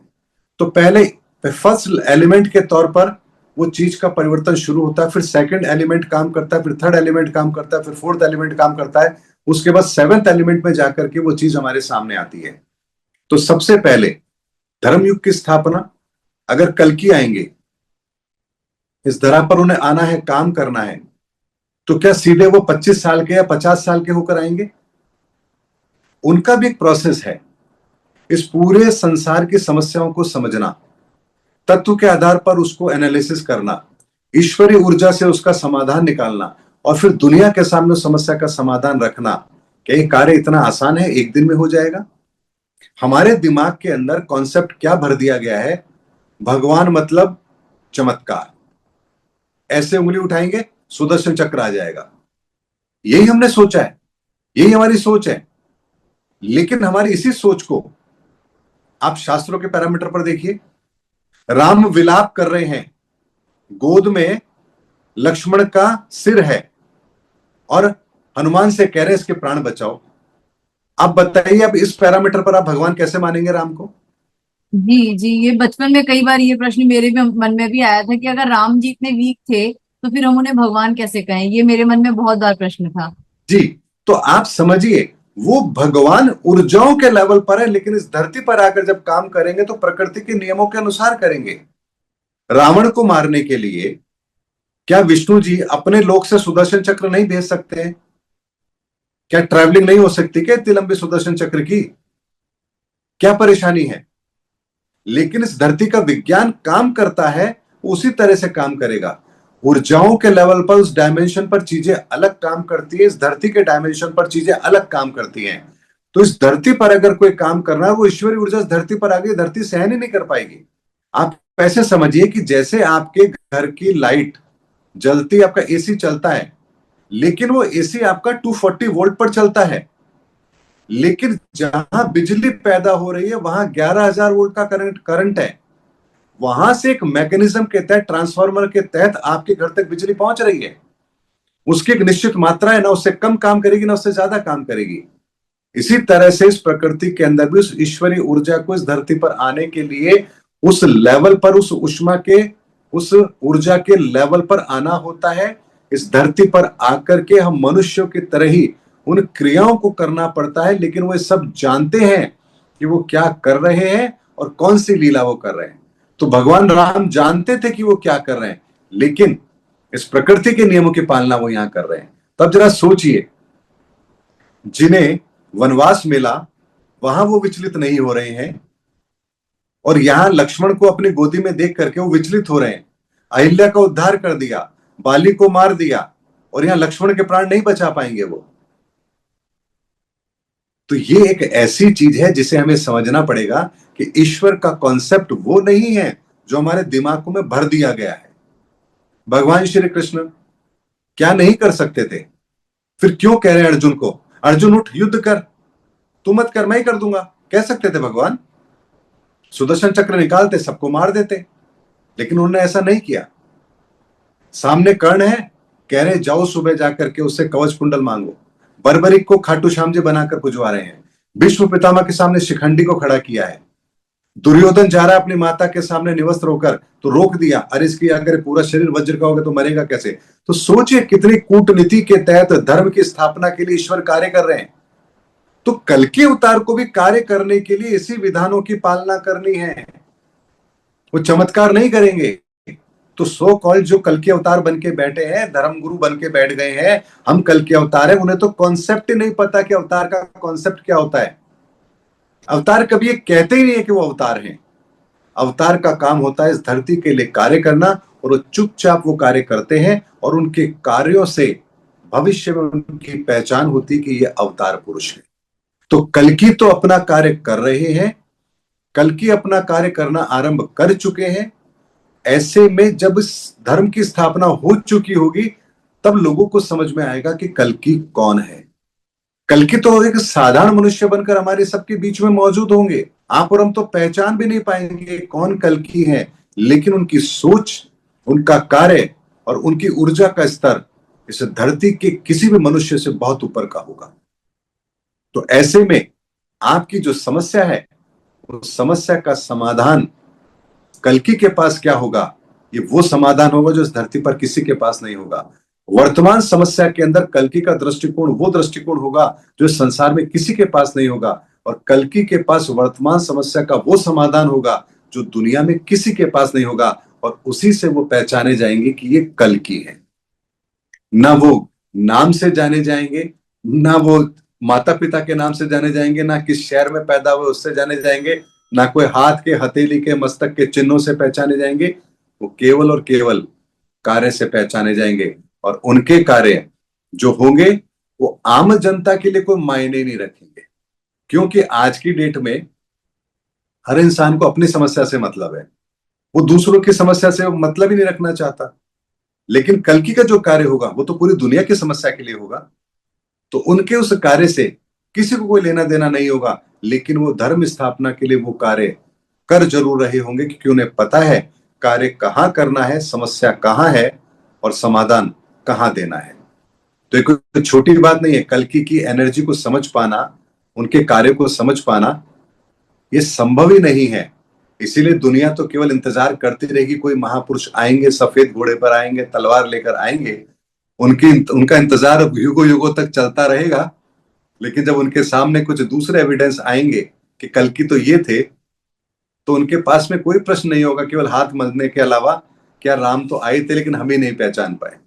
तो पहले फर्स्ट एलिमेंट के तौर पर वो चीज का परिवर्तन शुरू होता है, फिर सेकंड एलिमेंट काम करता है, फिर थर्ड एलिमेंट काम करता है, फिर फोर्थ एलिमेंट काम करता है, उसके बाद 7th एलिमेंट में जाकर के वो चीज हमारे सामने आती है। तो सबसे पहले धर्मयुग की स्थापना, अगर कल की आएंगे, इस धरा पर उन्हें आना है, काम करना है, तो क्या सीधे वो 25 साल के या 50 साल के होकर आएंगे? उनका भी एक प्रोसेस है, इस पूरे संसार की समस्याओं को समझना, तत्व के आधार पर उसको एनालिसिस करना, ईश्वरीय ऊर्जा से उसका समाधान निकालना, और फिर दुनिया के सामने उस समस्या का समाधान रखना। क्या ये कार्य इतना आसान है, एक दिन में हो जाएगा? हमारे दिमाग के अंदर कॉन्सेप्ट क्या भर दिया गया है, भगवान मतलब चमत्कार, ऐसे उंगली उठाएंगे सुदर्शन चक्र आ जाएगा। यही हमने सोचा है, यही हमारी सोच है। लेकिन हमारी इसी सोच को आप शास्त्रों के पैरामीटर पर देखिए, राम विलाप कर रहे हैं, गोद में लक्ष्मण का सिर है और हनुमान से कह रहे हैं इसके प्राण बचाओ। आप बताइए, अब इस पैरामीटर पर आप भगवान कैसे मानेंगे राम को? जी जी, ये बचपन में कई बार ये प्रश्न मेरे भी मन में भी आया था कि अगर राम जी इतने वीक थे तो फिर हम उन्हें भगवान कैसे कहें। ये मेरे मन में बहुत बार प्रश्न था। जी, तो आप समझिए, वो भगवान ऊर्जाओं के लेवल पर है, लेकिन इस धरती पर आकर जब काम करेंगे तो प्रकृति के नियमों के अनुसार करेंगे। रावण को मारने के लिए क्या विष्णु जी अपने लोक से सुदर्शन चक्र नहीं भेज सकते हैं? क्या ट्रैवलिंग नहीं हो सकती क्या इतनी लंबी सुदर्शन चक्र की? क्या परेशानी है? लेकिन इस धरती का विज्ञान काम करता है, उसी तरह से काम करेगा। ऊर्जाओं के लेवल पर उस डायमेंशन पर चीजें अलग काम करती है, इस धरती के डायमेंशन पर चीजें अलग काम करती हैं। तो इस धरती पर अगर कोई काम करना है, वो ईश्वरीय ऊर्जा इस धरती पर आ गई, धरती सहन ही नहीं कर पाएगी। आप ऐसे समझिए कि जैसे आपके घर की लाइट जलती, आपका एसी चलता है, लेकिन वो एसी आपका 240 वोल्ट पर चलता है। लेकिन जहां बिजली पैदा हो रही है वहां 11,000 वोल्ट का करंट है। वहां से एक मैकेनिज्म के तहत, ट्रांसफार्मर के तहत आपके घर तक बिजली पहुंच रही है। उसकी एक निश्चित मात्रा है, ना उससे कम काम करेगी ना उससे ज्यादा काम करेगी। इसी तरह से इस प्रकृति के अंदर भी उस ईश्वरीय ऊर्जा को इस धरती पर आने के लिए उस लेवल पर, उस उष्मा के, उस ऊर्जा के लेवल पर आना होता है। इस धरती पर आकर के हम मनुष्यों की तरह ही उन क्रियाओं को करना पड़ता है, लेकिन वो सब जानते हैं कि वो क्या कर रहे हैं और कौन सी लीला वो कर रहे हैं। तो भगवान राम जानते थे कि वो क्या कर रहे हैं, लेकिन इस प्रकृति के नियमों की पालना वो यहां कर रहे हैं। तब जरा सोचिए, जिन्हें वनवास मिला वहां वो विचलित नहीं हो रहे हैं, और यहां लक्ष्मण को अपनी गोदी में देख करके वो विचलित हो रहे हैं। अहिल्या का उद्धार कर दिया, बाली को मार दिया, और यहां लक्ष्मण के प्राण नहीं बचा पाएंगे वो। तो ये एक ऐसी चीज है जिसे हमें समझना पड़ेगा कि ईश्वर का कॉन्सेप्ट वो नहीं है जो हमारे दिमागों में भर दिया गया है। भगवान श्री कृष्ण क्या नहीं कर सकते थे? फिर क्यों कह रहे हैं अर्जुन को, अर्जुन उठ युद्ध कर, तू मत कर मैं ही कर दूंगा? कह सकते थे भगवान, सुदर्शन चक्र निकालते सबको मार देते, लेकिन उन्होंने ऐसा नहीं किया। सामने कर्ण है, कह रहे जाओ सुबह जाकर के उससे कवच कुंडल मांगो। बर्बरिक को खाटू श्याम जी बनाकर पुजवा रहे हैं। भीष्म पितामह के सामने शिखंडी को खड़ा किया है। दुर्योधन जा रहा है अपनी माता के सामने निवस्त्र होकर, तो रोक दिया, अरे इसकी अगर पूरा शरीर वज्र का होगा तो मरेगा कैसे? तो सोचिए कितनी कूटनीति के तहत धर्म की स्थापना के लिए ईश्वर कार्य कर रहे हैं। तो कल के अवतार को भी कार्य करने के लिए इसी विधानों की पालना करनी है। वो चमत्कार नहीं करेंगे। तो सो कॉल जो कल के अवतार बन के बैठे हैं, धर्म गुरु बन के बैठ गए हैं, हम कल के अवतार हैं, उन्हें तो कॉन्सेप्ट ही नहीं पता कि अवतार का कॉन्सेप्ट क्या होता है। अवतार कभी ये कहते ही नहीं है कि वो अवतार हैं। अवतार का काम होता है इस धरती के लिए कार्य करना, और वो चुपचाप वो कार्य करते हैं, और उनके कार्यों से भविष्य में उनकी पहचान होती है कि ये अवतार पुरुष है। तो कल्कि तो अपना कार्य कर रहे हैं, कल्कि अपना कार्य करना आरंभ कर चुके हैं। ऐसे में जब इस धर्म की स्थापना हो चुकी होगी, तब लोगों को समझ में आएगा कि कल्कि कौन है। कल्कि तो एक साधारण मनुष्य बनकर हमारे सबके बीच में मौजूद होंगे। आप और हम तो पहचान भी नहीं पाएंगे कौन कल्कि है, लेकिन उनकी सोच, उनका कार्य और उनकी ऊर्जा का स्तर इस धरती के किसी भी मनुष्य से बहुत ऊपर का होगा। तो ऐसे में आपकी जो समस्या है, उस समस्या का समाधान कल्कि के पास क्या होगा? ये वो समाधान होगा जो इस धरती पर किसी के पास नहीं होगा। वर्तमान समस्या के अंदर कल्कि का दृष्टिकोण वो दृष्टिकोण होगा जो इस संसार में किसी के पास नहीं होगा, और कल्कि के पास वर्तमान समस्या का वो समाधान होगा जो दुनिया में किसी के पास नहीं होगा, और उसी से वो पहचाने जाएंगे कि ये कल्कि है। ना वो नाम से जाने जाएंगे, ना वो माता पिता के नाम से जाने जाएंगे, ना किस शहर में पैदा हुए उससे जाने जाएंगे, ना कोई हाथ के, हथेली के, मस्तक के चिन्हों से पहचाने जाएंगे। वो केवल और केवल कार्य से पहचाने जाएंगे, और उनके कार्य जो होंगे वो आम जनता के लिए कोई मायने नहीं रखेंगे। क्योंकि आज की डेट में हर इंसान को अपनी समस्या से मतलब है, वो दूसरों की समस्या से मतलब ही नहीं रखना चाहता। लेकिन कल्कि का जो कार्य होगा वो तो पूरी दुनिया की समस्या के लिए होगा। तो उनके उस कार्य से किसी को कोई लेना देना नहीं होगा, लेकिन वो धर्म स्थापना के लिए वो कार्य कर जरूर रहे होंगे, क्योंकि उन्हें पता है कार्य कहां करना है, समस्या कहां है, और समाधान कहां देना है। तो एक कोई छोटी बात नहीं है। कल्कि की एनर्जी को समझ पाना, उनके कार्य को समझ पाना, ये संभव ही नहीं है। इसीलिए दुनिया तो केवल इंतजार करती रहेगी, कोई महापुरुष आएंगे, सफेद घोड़े पर आएंगे, तलवार लेकर आएंगे, उनका इंतजार युगों युगों तक चलता रहेगा। लेकिन जब उनके सामने कुछ दूसरे एविडेंस आएंगे कि कल्कि तो ये थे, तो उनके पास में कोई प्रश्न नहीं होगा, केवल हाथ मलने के अलावा, क्या राम तो आए थे लेकिन हम ही नहीं पहचान पाए।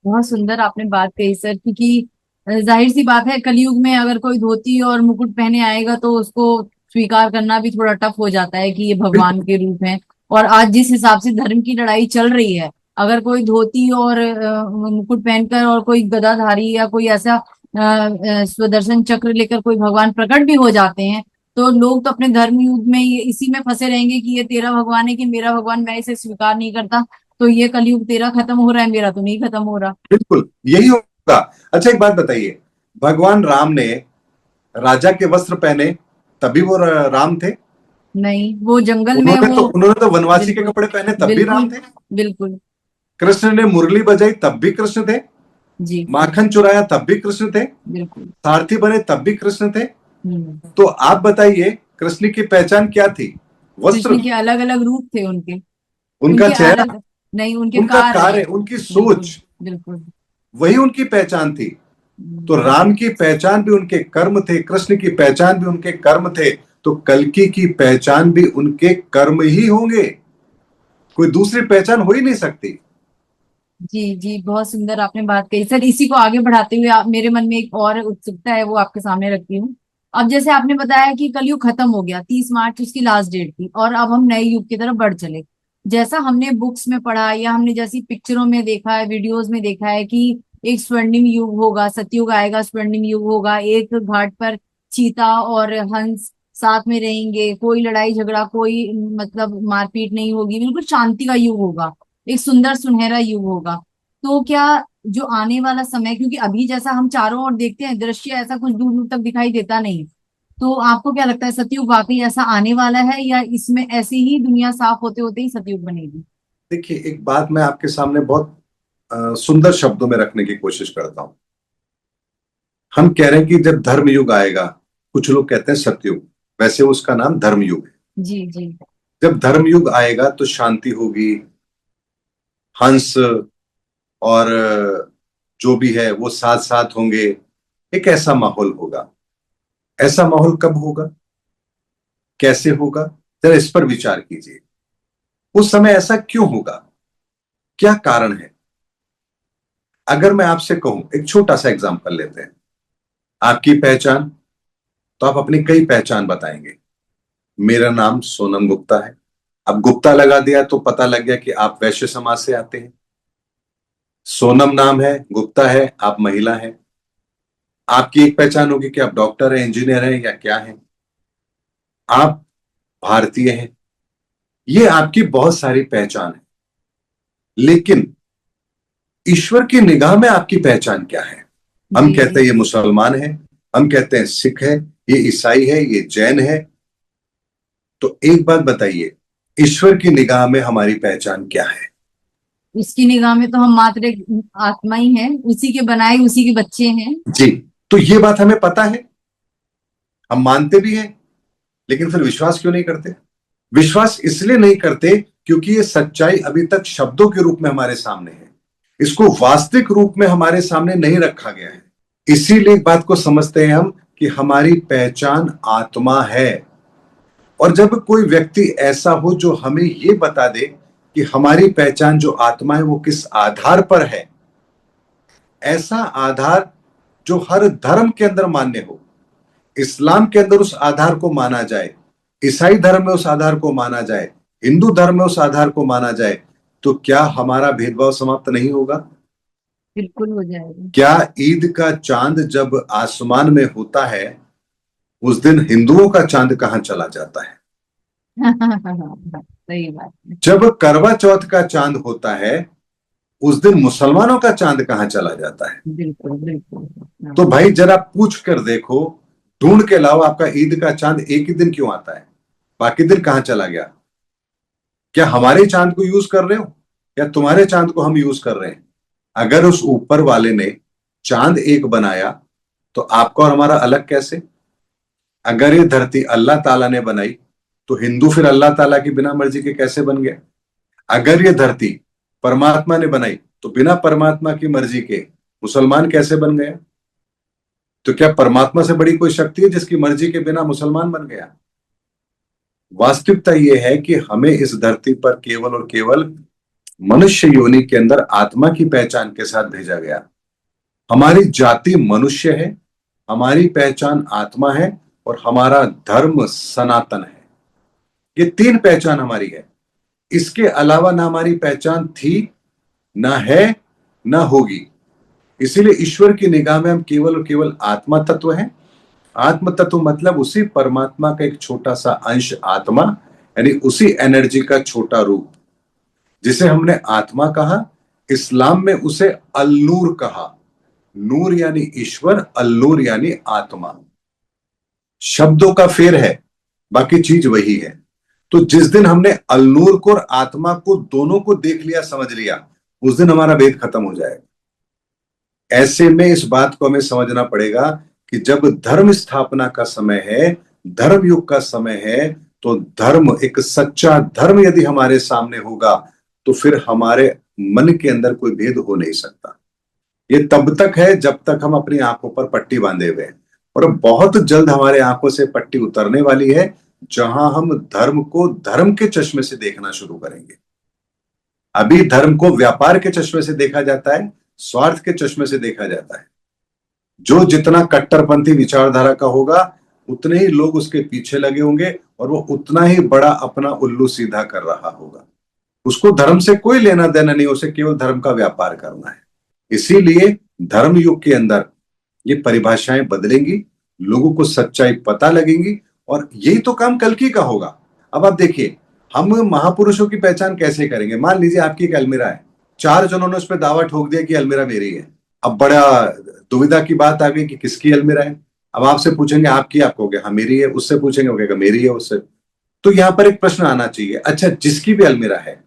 बहुत सुंदर आपने बात कही सर, क्योंकि जाहिर सी बात है कलयुग में अगर कोई धोती और मुकुट पहने आएगा तो उसको स्वीकार करना भी थोड़ा टफ हो जाता है कि ये भगवान के रूप हैं। और आज जिस हिसाब से धर्म की लड़ाई चल रही है, अगर कोई धोती और मुकुट पहनकर और कोई गदाधारी या कोई ऐसा स्वदर्शन चक्र लेकर कोई भगवान प्रकट भी हो जाते हैं, तो लोग तो अपने धर्म युद्ध में इसी में फंसे रहेंगे कि ये तेरा भगवान है कि मेरा भगवान, मैं इसे स्वीकार नहीं करता, तो ये कलयुग तेरा खत्म हो रहा है, मेरा तो नहीं खत्म हो रहा। बिल्कुल यही होगा। अच्छा एक बात बताइए, भगवान राम ने राजा के वस्त्र पहने तभी वो राम थे? नहीं, वो जंगल में उन्होंने वो। तो उन्होंने तो वनवासी के बिल्कुल कपड़े पहने तब भी बिल्कुल राम थे। बिल्कुल। कृष्ण ने मुरली बजाई तब भी कृष्ण थे। जी। माखन चुराया तब भी कृष्ण थे। बिल्कुल। सारथी बने तब भी कृष्ण थे। हम्म। तो आप बताइए, कृष्ण की पहचान क्या थी? वस्त्र? कृष्ण के अलग अलग रूप थे उनके। उनका उनके चेहरा? अलग। नहीं, उनके उनका कार्य। कार्य, उनकी बिल्कुल सोच, बिल्कुल। वही उनकी पहचान थी। तो हम्म। राम की पहचान भी उनके कर्म थे, कृष्ण की पहचान भी उनके कर्म थे, तो कल्कि की पहचान भी उनके कर्म ही होंगे। कोई दूसरी पहचान हो ही नहीं सकती। जी जी, बहुत सुंदर आपने बात कही सर। इसी को आगे बढ़ाते हुए आप, मेरे मन में एक और उत्सुकता है, वो आपके सामने रखती हूँ। अब जैसे आपने बताया कि कलयुग खत्म हो गया, 30 मार्च उसकी लास्ट डेट थी, और अब हम नए युग की तरफ बढ़ चले। जैसा हमने बुक्स में पढ़ा या हमने जैसी पिक्चरों में देखा है, वीडियोस में देखा है कि एक स्वर्णिम युग होगा, सतयुग आएगा, स्वर्णिम युग होगा, एक घाट पर चीता और हंस साथ में रहेंगे, कोई लड़ाई झगड़ा, कोई मतलब मारपीट नहीं होगी, बिल्कुल शांति का युग होगा, एक सुंदर सुनहरा युग होगा। तो क्या जो आने वाला समय, क्योंकि अभी जैसा हम चारों ओर देखते हैं दृश्य, ऐसा कुछ दूर दूर तक दिखाई देता नहीं, तो आपको क्या लगता है सतयुग वाकई ऐसा आने वाला है, या इसमें ऐसे ही दुनिया साफ होते होते ही सतयुग बनेगी? देखिए, एक बात मैं आपके सामने बहुत सुंदर शब्दों में रखने की कोशिश करता हूं। हम कह रहे हैं कि जब धर्म युग आएगा, कुछ लोग कहते हैं सतयुग, वैसे उसका नाम धर्म युग है। जी जी। जब धर्म युग आएगा तो शांति होगी, हंस और जो भी है वो साथ साथ होंगे, एक ऐसा माहौल होगा। ऐसा माहौल कब होगा, कैसे होगा, जरा इस पर विचार कीजिए। उस समय ऐसा क्यों होगा, क्या कारण है? अगर मैं आपसे कहूं, एक छोटा सा एग्जांपल लेते हैं। आपकी पहचान, तो आप अपनी कई पहचान बताएंगे। मेरा नाम सोनम गुप्ता है। अब गुप्ता लगा दिया तो पता लग गया कि आप वैश्य समाज से आते हैं। सोनम नाम है, गुप्ता है, आप महिला हैं। आपकी एक पहचान होगी कि आप डॉक्टर हैं, इंजीनियर हैं, या क्या हैं। आप भारतीय हैं। ये आपकी बहुत सारी पहचान है। लेकिन ईश्वर की निगाह में आपकी पहचान क्या है? हम जी कहते जी। हैं ये मुसलमान है, हम कहते हैं सिख है, ये ईसाई है, ये जैन है। तो एक बात बताइए, ईश्वर की निगाह में हमारी पहचान क्या है? उसकी निगाह में तो हम मात्र एक आत्मा ही हैं, उसी के बनाए, उसी के बच्चे हैं। जी। तो ये बात हमें पता है, हम मानते भी हैं, लेकिन फिर विश्वास क्यों नहीं करते? विश्वास इसलिए नहीं करते क्योंकि ये सच्चाई अभी तक शब्दों के रूप में हमारे सामने है, इसको वास्तविक रूप में हमारे सामने नहीं रखा गया है। इसीलिए एक बात को समझते हैं हम कि हमारी पहचान आत्मा है। और जब कोई व्यक्ति ऐसा हो जो हमें ये बता दे कि हमारी पहचान जो आत्मा है वो किस आधार पर है, ऐसा आधार जो हर धर्म के अंदर मान्य हो, इस्लाम के अंदर उस आधार को माना जाए, ईसाई धर्म में उस आधार को माना जाए, हिंदू धर्म में उस आधार को माना जाए, तो क्या हमारा भेदभाव समाप्त नहीं होगा? बिल्कुल हो जाएगा। क्या ईद का चांद जब आसमान में होता है, उस दिन हिंदुओं का चांद कहां चला जाता है? सही बात है। जब करवा चौथ का चांद होता है, उस दिन मुसलमानों का चांद कहां चला जाता है? बिल्कुल बिल्कुल। हाँ। तो भाई जरा पूछ कर देखो, ढूंढ के लाओ, आपका ईद का चांद एक ही दिन क्यों आता है? बाकी दिन कहां चला गया? क्या हमारे चांद को यूज कर रहे हो, या तुम्हारे चांद को हम यूज कर रहे हैं? अगर उस ऊपर वाले ने चांद एक बनाया, तो आपका और हमारा अलग कैसे? अगर ये धरती अल्लाह ताला ने बनाई, तो हिंदू फिर अल्लाह ताला की बिना मर्जी के कैसे बन गया? अगर ये धरती परमात्मा ने बनाई, तो बिना परमात्मा की मर्जी के मुसलमान कैसे बन गया? तो क्या परमात्मा से बड़ी कोई शक्ति है जिसकी मर्जी के बिना मुसलमान बन गया? वास्तविकता यह है कि हमें इस धरती पर केवल और केवल मनुष्य योनि के अंदर आत्मा की पहचान के साथ भेजा गया। हमारी जाति मनुष्य है, हमारी पहचान आत्मा है, और हमारा धर्म सनातन है। ये तीन पहचान हमारी है। इसके अलावा ना हमारी पहचान थी, ना है, ना होगी। इसीलिए ईश्वर की निगाह में हम केवल और केवल आत्मा तत्व हैं। आत्म तत्व मतलब उसी परमात्मा का एक छोटा सा अंश आत्मा, यानी उसी एनर्जी का छोटा रूप, जिसे हमने आत्मा कहा। इस्लाम में उसे अल नूर कहा। नूर यानी ईश्वर, अल नूर यानी आत्मा। शब्दों का फेर है, बाकी चीज वही है। तो जिस दिन हमने अलनूर को और आत्मा को दोनों को देख लिया, समझ लिया, उस दिन हमारा भेद खत्म हो जाएगा। ऐसे में इस बात को हमें समझना पड़ेगा कि जब धर्म स्थापना का समय है, धर्म युग का समय है, तो धर्म, एक सच्चा धर्म यदि हमारे सामने होगा तो फिर हमारे मन के अंदर कोई भेद हो नहीं सकता। ये तब तक है जब तक हम अपनी आंखों पर पट्टी बांधे हुए हैं, और बहुत जल्द हमारे आंखों से पट्टी उतरने वाली है, जहां हम धर्म को धर्म के चश्मे से देखना शुरू करेंगे। अभी धर्म को व्यापार के चश्मे से देखा जाता है, स्वार्थ के चश्मे से देखा जाता है। जो जितना कट्टरपंथी विचारधारा का होगा, उतने ही लोग उसके पीछे लगे होंगे और वो उतना ही बड़ा अपना उल्लू सीधा कर रहा होगा। उसको धर्म से कोई लेना देना नहीं, उसे केवल धर्म का व्यापार करना है। इसीलिए धर्म युग के अंदर ये परिभाषाएं बदलेंगी, लोगों को सच्चाई पता लगेंगी, और यही तो काम कल्कि का होगा। अब आप देखिए, हम महापुरुषों की पहचान कैसे करेंगे? मान लीजिए आपकी एक अलमीरा है, 4 जनों ने उस पर दावा ठोक दिया कि अलमीरा मेरी है। अब बड़ा दुविधा की बात आ गई कि किसकी अलमीरा है। अब आपसे पूछेंगे आपकी, आप कहोगे हाँ मेरी है, उससे पूछेंगे वो कहेगा मेरी है, उससे। तो यहां पर एक प्रश्न आना चाहिए, अच्छा जिसकी भी अलमीरा है,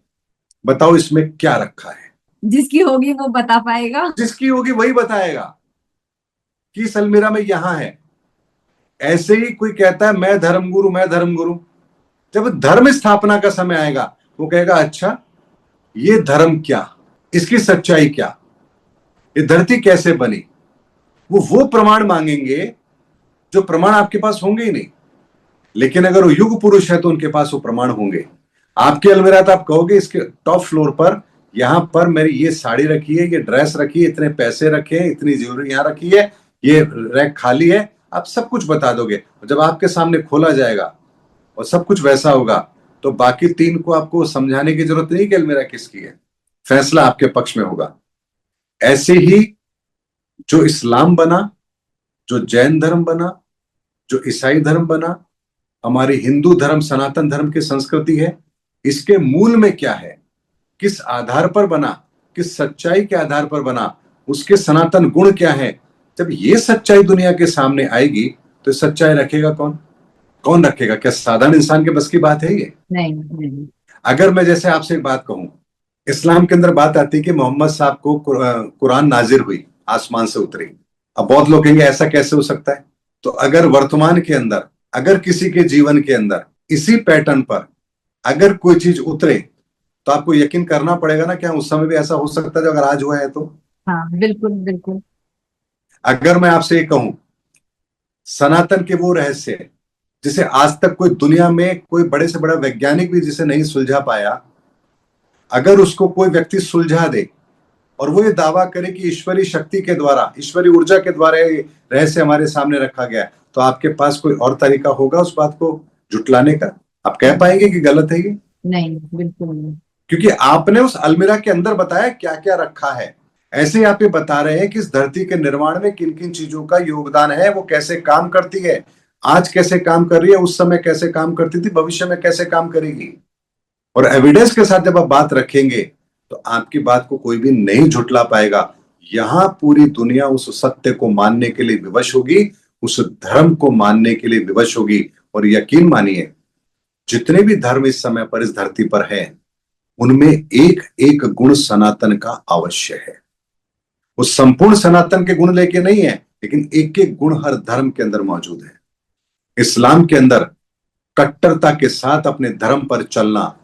बताओ इसमें क्या रखा है? जिसकी होगी वो बता पाएगा। जिसकी होगी वही बताएगा कि इस अलमीरा में यहां है। ऐसे ही कोई कहता है मैं धर्मगुरु, मैं धर्मगुरु, जब धर्म स्थापना का समय आएगा वो कहेगा अच्छा ये धर्म क्या, इसकी सच्चाई क्या, ये धरती कैसे बनी, वो प्रमाण मांगेंगे जो प्रमाण आपके पास होंगे ही नहीं। लेकिन अगर वो युग पुरुष है तो उनके पास वो प्रमाण होंगे। आपकी अलमीरा तो आप कहोगे इसके टॉप फ्लोर पर यहां पर मेरी ये साड़ी रखी है, ये ड्रेस रखी है, इतने पैसे रखे हैं, इतनी ज्वेलरी यहां रखी है, ये रैक खाली है, आप सब कुछ बता दोगे। जब आपके सामने खोला जाएगा और सब कुछ वैसा होगा, तो बाकी 3 को आपको समझाने की जरूरत नहीं कि अलमीरा किसकी है, फैसला आपके पक्ष में होगा। ऐसे ही जो इस्लाम बना, जो जैन धर्म बना, जो ईसाई धर्म बना, हमारी हिंदू धर्म, सनातन धर्म की संस्कृति है, इसके मूल में क्या है, किस आधार पर बना, किस सच्चाई के आधार पर बना, उसके सनातन गुण क्या है, जब ये सच्चाई दुनिया के सामने आएगी तो सच्चाई रखेगा कौन? कौन रखेगा? क्या साधारण इंसान के बस की बात है ये? नहीं। अगर मैं जैसे आपसे एक बात कहूं, इस्लाम के अंदर बात आती है कि मोहम्मद साहब को कुरान नाजिर हुई, आसमान से उतरी। अब बहुत लोग कहेंगे ऐसा कैसे हो सकता है? तो अगर वर्तमान के अंदर, अगर किसी के जीवन के अंदर इसी पैटर्न पर अगर कोई चीज उतरे, तो आपको यकीन करना पड़ेगा ना कि हाँ उस समय भी ऐसा हो सकता है जो अगर आज हुआ है तो। हाँ बिल्कुल बिल्कुल। अगर मैं आपसे ये कहूं सनातन के वो रहस्य जिसे आज तक कोई दुनिया में कोई बड़े से बड़ा वैज्ञानिक भी जिसे नहीं सुलझा पाया, अगर उसको कोई व्यक्ति सुलझा दे और वो ये दावा करे कि ईश्वरीय शक्ति के द्वारा, ईश्वरीय ऊर्जा के द्वारा ये रहस्य हमारे सामने रखा गया है, तो आपके पास कोई और तरीका होगा उस बात को जुटलाने का? आप कह पाएंगे कि गलत है ये? नहीं बिल्कुल नहीं। क्योंकि आपने उस अलमीरा के अंदर बताया क्या क्या रखा है। ऐसे ही आप ये बता रहे हैं कि इस धरती के निर्माण में किन किन चीजों का योगदान है, वो कैसे काम करती है, आज कैसे काम कर रही है, उस समय कैसे काम करती थी, भविष्य में कैसे काम करेगी। और एविडेंस के साथ जब आप बात रखेंगे तो आपकी बात को कोई भी नहीं झुटला पाएगा। यहां पूरी दुनिया उस सत्य को मानने के लिए विवश होगी, उस धर्म को मानने के लिए विवश होगी। और यकीन मानिए जितने भी धर्म इस समय पर इस धरती पर हैं, उनमें एक एक गुण सनातन का अवश्य है। वो संपूर्ण सनातन के गुण लेके नहीं है, लेकिन एक एक गुण हर धर्म के अंदर मौजूद है। इस्लाम के अंदर कट्टरता के साथ अपने धर्म पर चलना,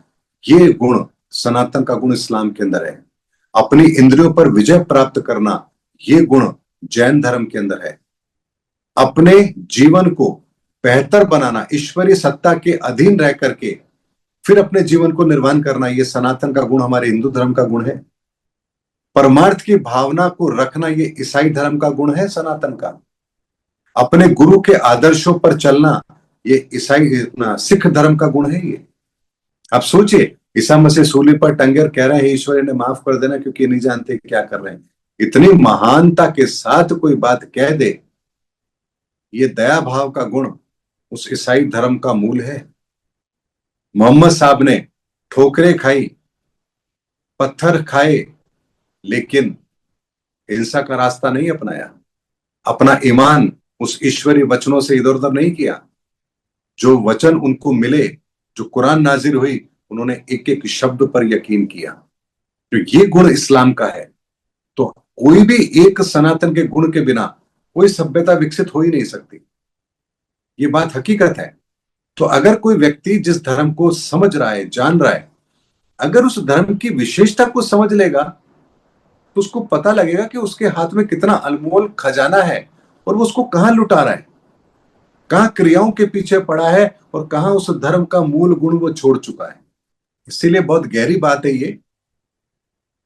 ये गुण सनातन का गुण इस्लाम के अंदर है। अपनी इंद्रियों पर विजय प्राप्त करना, ये गुण जैन धर्म के अंदर है। अपने जीवन को बेहतर बनाना, ईश्वरीय सत्ता के अधीन रह करके फिर अपने जीवन को निर्वाण करना, ये सनातन का गुण हमारे हिंदू धर्म का गुण है। परमार्थ की भावना को रखना, ये ईसाई धर्म का गुण है, सनातन का। अपने गुरु के आदर्शों पर चलना, ये सिख धर्म का गुण है। ये आप सोचिए, ईसा मसीह सूली पर टंगे और कह रहे हैं ईश्वर ने माफ कर देना क्योंकि नहीं जानते क्या कर रहे हैं। इतनी महानता के साथ कोई बात कह दे, ये दया भाव का गुण उस ईसाई धर्म का मूल है। मोहम्मद साहब ने ठोकरें खाई, पत्थर खाए, लेकिन हिंसा का रास्ता नहीं अपनाया। अपना ईमान उस ईश्वरीय वचनों से इधर उधर नहीं किया। जो वचन उनको मिले, जो कुरान नाजिल हुई, उन्होंने एक एक शब्द पर यकीन किया। तो ये गुण इस्लाम का है। तो कोई भी एक सनातन के गुण के बिना कोई सभ्यता विकसित हो ही नहीं सकती। ये बात हकीकत है। तो अगर कोई व्यक्ति जिस धर्म को समझ रहा है, जान रहा है, अगर उस धर्म की विशेषता को समझ लेगा, तो उसको पता लगेगा कि उसके हाथ में कितना अनमोल खजाना है और वो उसको कहां लुटा रहा है, कहां क्रियाओं के पीछे पड़ा है और कहां उस धर्म का मूल गुण वो छोड़ चुका है। इसीलिए बहुत गहरी बात है ये।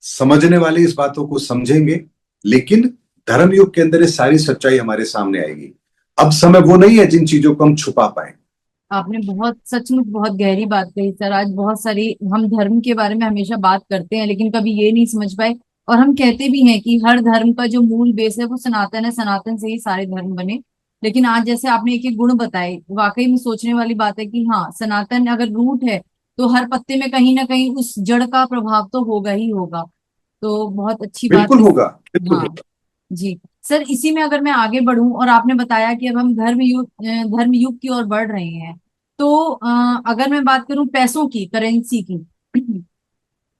समझने वाले इस बातों को समझेंगे, लेकिन धर्म युग के अंदर ये सारी सच्चाई हमारे सामने आएगी। अब समय वो नहीं है जिन चीजों को हम छुपा पाए। आपने बहुत सचमुच बहुत गहरी बात कही सर। आज बहुत सारी हम धर्म के बारे में हमेशा बात करते हैं लेकिन कभी ये नहीं समझ पाए। और हम कहते भी हैं कि हर धर्म का जो मूल बेस है वो सनातन है, सनातन से ही सारे धर्म बने। लेकिन आज जैसे आपने एक एक गुण बताए, वाकई में सोचने वाली बात है कि हाँ, सनातन अगर रूट है तो हर पत्ते में कहीं ना कहीं उस जड़ का प्रभाव तो होगा ही होगा। तो बहुत अच्छी बात बिल्कुल है। होगा, बिल्कुल हाँ होगा। जी। सर, इसी में अगर मैं आगे बढ़ूं, और आपने बताया कि अब हम धर्म युग की ओर बढ़ रहे हैं, तो अगर मैं बात करूं पैसों की, करेंसी की,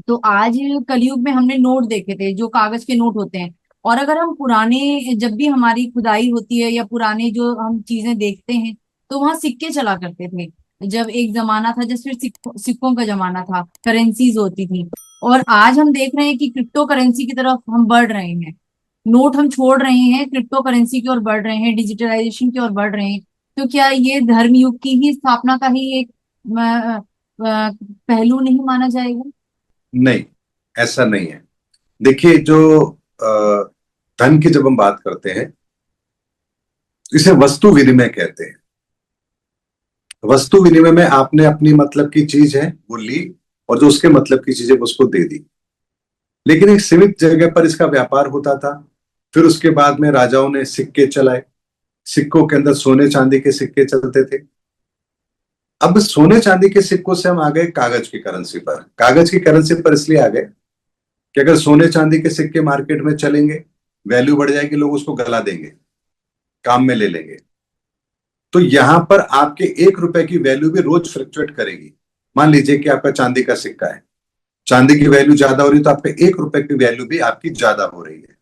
तो आज कलयुग में हमने नोट देखे थे जो कागज के नोट होते हैं। और अगर हम पुराने, जब भी हमारी खुदाई होती है या पुराने जो हम चीजें देखते हैं, तो वहां सिक्के चला करते थे। जब एक जमाना था, जैसे सिक्कों का जमाना था, करेंसीज होती थी। और आज हम देख रहे हैं कि क्रिप्टो करेंसी की तरफ हम बढ़ रहे हैं। नोट हम छोड़ रहे हैं, क्रिप्टो करेंसी की ओर बढ़ रहे हैं, डिजिटलाइजेशन की ओर बढ़ रहे हैं। तो क्या ये धर्म युग की ही स्थापना का ही एक पहलू नहीं माना जाएगा? नहीं, ऐसा नहीं है। देखिए, जो धन की जब हम बात करते हैं, इसे वस्तु विनिमय कहते हैं। वस्तु विनिमय में आपने अपनी मतलब की चीज है वो ली, और जो उसके मतलब की चीज है वो उसको दे दी। लेकिन एक सीमित जगह पर इसका व्यापार होता था। फिर उसके बाद में राजाओं ने सिक्के चलाए। सिक्कों के अंदर सोने चांदी के सिक्के चलते थे। अब सोने चांदी के सिक्कों से हम आ गए कागज की करेंसी पर। कागज की करेंसी पर इसलिए आ गए कि अगर सोने चांदी के सिक्के मार्केट में चलेंगे, वैल्यू बढ़ जाएगी, लोग उसको गला देंगे, काम में ले लेंगे। तो यहां पर आपके 1 रुपए की वैल्यू भी रोज फ्लक्चुएट करेगी। मान लीजिए कि आपका चांदी का सिक्का है, चांदी की वैल्यू ज्यादा हो रही है, तो आपके 1 रुपए की वैल्यू भी आपकी ज्यादा हो रही है।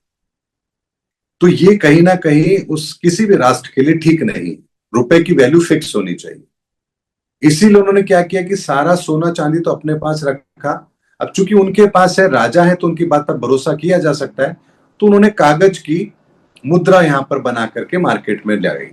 तो ये कहीं ना कहीं उस किसी भी राष्ट्र के लिए ठीक नहीं। रुपए की वैल्यू फिक्स होनी चाहिए। इसीलिए उन्होंने क्या किया कि सारा सोना चांदी तो अपने पास रखा। अब चूंकि उनके पास है, राजा है, तो उनकी बात पर भरोसा किया जा सकता है। तो उन्होंने कागज की मुद्रा यहां पर बना करके मार्केट में ले गई।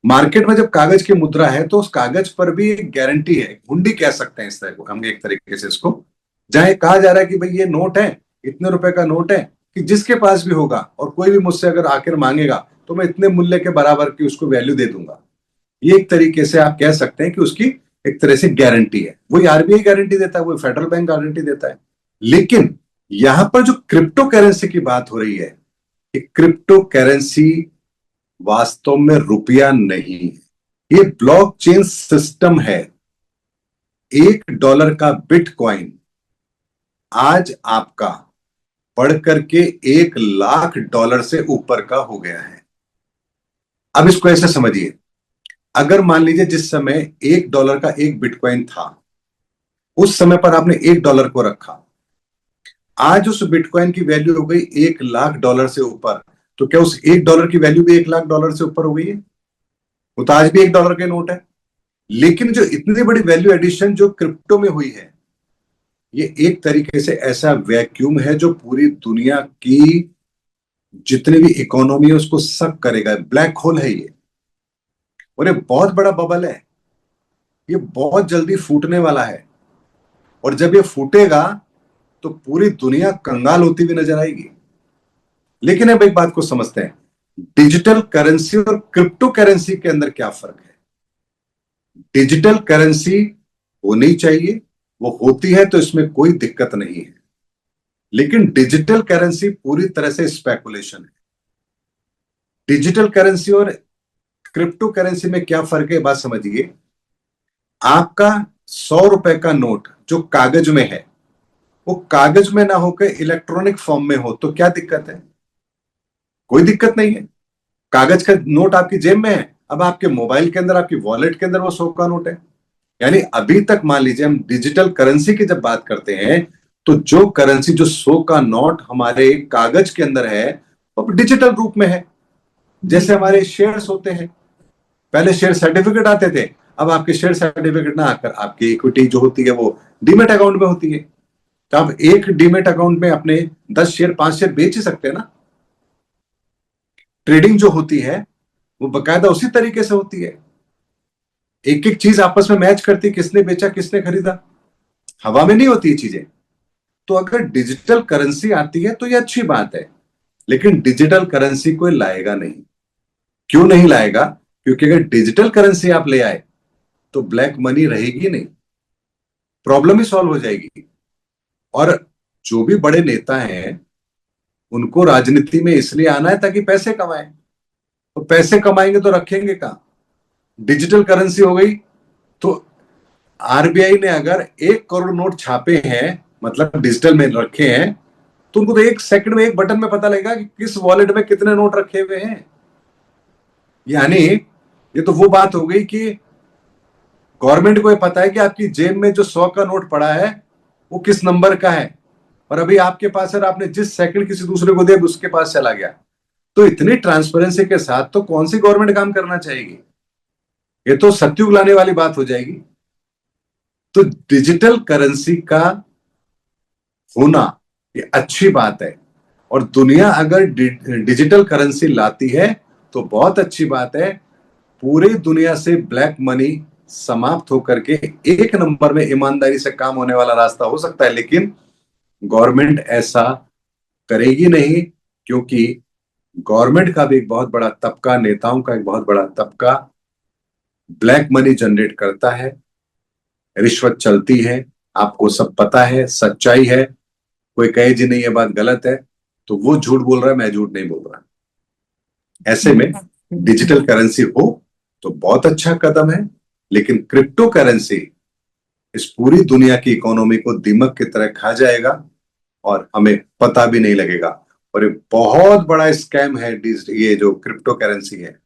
मार्केट में जब कागज की मुद्रा है तो उस कागज पर भी एक गारंटी है, हुंडी कह सकते हैं इस तरह को हम, एक तरीके से इसको, जहां कहा जा रहा है कि भाई ये नोट है, इतने रुपए का नोट है, कि जिसके पास भी होगा और कोई भी मुझसे अगर आखिर मांगेगा तो मैं इतने मूल्य के बराबर की उसको वैल्यू दे दूंगा। ये एक तरीके से आप कह सकते हैं कि उसकी एक तरह से गारंटी है। वही आरबीआई गारंटी देता है, वही फेडरल बैंक गारंटी देता है। लेकिन यहां पर जो क्रिप्टो करेंसी की बात हो रही है, कि क्रिप्टो करेंसी वास्तव में रुपया नहीं है, ये ब्लॉकचेन सिस्टम है। $1 का बिटकॉइन आज आपका बढ़ करके $1 लाख से ऊपर का हो गया है। अब इसको ऐसे समझिए, अगर मान लीजिए जिस समय $1 का एक बिटकॉइन था, उस समय पर आपने $1 को रखा, आज उस बिटकॉइन की वैल्यू हो गई $1 लाख से ऊपर। तो क्या उस $1 की वैल्यू भी $1 लाख से ऊपर हो गई है? वो तो आज भी $1 के नोट है। लेकिन जो इतनी बड़ी वैल्यू एडिशन जो क्रिप्टो में हुई है, ये एक तरीके से ऐसा वैक्यूम है जो पूरी दुनिया की जितनी भी इकोनॉमी है उसको सक करेगा। ब्लैक होल है ये, और ये बहुत बड़ा बबल है। ये बहुत जल्दी फूटने वाला है, और जब ये फूटेगा तो पूरी दुनिया कंगाल होती हुई नजर आएगी। लेकिन अब एक बात को समझते हैं, डिजिटल करेंसी और क्रिप्टो करेंसी के अंदर क्या फर्क है। डिजिटल करेंसी होनी चाहिए, वो होती है, तो इसमें कोई दिक्कत नहीं है। लेकिन डिजिटल करेंसी पूरी तरह से स्पेकुलेशन है। डिजिटल करेंसी और क्रिप्टो करेंसी में क्या फर्क है, बात समझिए। आपका $100 का नोट जो कागज में है, वो कागज में ना होकर इलेक्ट्रॉनिक फॉर्म में हो, तो क्या दिक्कत है? कोई दिक्कत नहीं है। कागज का नोट आपकी जेब में है, अब आपके मोबाइल के अंदर, आपकी वॉलेट के अंदर वो 100 का नोट है। यानी अभी तक मान लीजिए हम डिजिटल करेंसी की जब बात करते हैं, तो जो करेंसी, जो 100 का नोट हमारे कागज के अंदर है, वो डिजिटल रूप में है। जी जैसे हमारे शेयर्स होते हैं, पहले शेयर सर्टिफिकेट आते थे, अब आपके शेयर सर्टिफिकेट ना आकर आपकी इक्विटी जो होती है वो डीमेट अकाउंट में होती है। तो आप एक डीमेट अकाउंट में अपने 10 शेयर, 5 शेयर बेच ही सकते हैं ना। ट्रेडिंग जो होती है वो बकायदा उसी तरीके से होती है, एक एक चीज आपस में मैच करती है, किसने बेचा किसने खरीदा, हवा में नहीं होती ये चीजें। तो अगर डिजिटल करेंसी आती है तो ये अच्छी बात है, लेकिन डिजिटल करेंसी कोई लाएगा नहीं। क्यों नहीं लाएगा? क्योंकि अगर डिजिटल करेंसी आप ले आए तो ब्लैक मनी रहेगी नहीं, प्रॉब्लम ही सॉल्व हो जाएगी। और जो भी बड़े नेता हैं, उनको राजनीति में इसलिए आना है ताकि पैसे कमाएं। तो पैसे कमाएंगे तो रखेंगे कहां? डिजिटल करेंसी हो गई तो आरबीआई ने अगर 1 करोड़ नोट छापे हैं, मतलब डिजिटल में रखे हैं, तो उनको तो 1 सेकंड में, एक बटन में पता लगेगा कि किस वॉलेट में कितने नोट रखे हुए हैं। यानी ये तो वो बात हो गई कि गवर्नमेंट को ये पता है कि आपकी जेब में जो 100 का नोट पड़ा है वो किस नंबर का है, और अभी आपके पास है, और आपने जिस सेकंड किसी दूसरे को दिया उसके पास चला गया। तो इतनी ट्रांसपेरेंसी के साथ तो कौन सी गवर्नमेंट काम करना चाहेगी? ये तो सत्युग लाने वाली बात हो जाएगी। तो डिजिटल करेंसी का होना ये अच्छी बात है, और दुनिया अगर डिजिटल करेंसी लाती है तो बहुत अच्छी बात है। पूरी दुनिया से ब्लैक मनी समाप्त होकर के एक नंबर में ईमानदारी से काम होने वाला रास्ता हो सकता है, लेकिन गवर्नमेंट ऐसा करेगी नहीं, क्योंकि गवर्नमेंट का भी एक बहुत बड़ा तबका, नेताओं का एक बहुत बड़ा तबका ब्लैक मनी जनरेट करता है, रिश्वत चलती है। आपको सब पता है, सच्चाई है। कोई कहे जी नहीं ये बात गलत है, तो वो झूठ बोल रहा है, मैं झूठ नहीं बोल रहा। ऐसे में डिजिटल करेंसी हो तो बहुत अच्छा कदम है, लेकिन क्रिप्टो करेंसी इस पूरी दुनिया की इकोनॉमी को दीमक की तरह खा जाएगा और हमें पता भी नहीं लगेगा। और ये बहुत बड़ा स्कैम है, ये जो क्रिप्टो करेंसी है,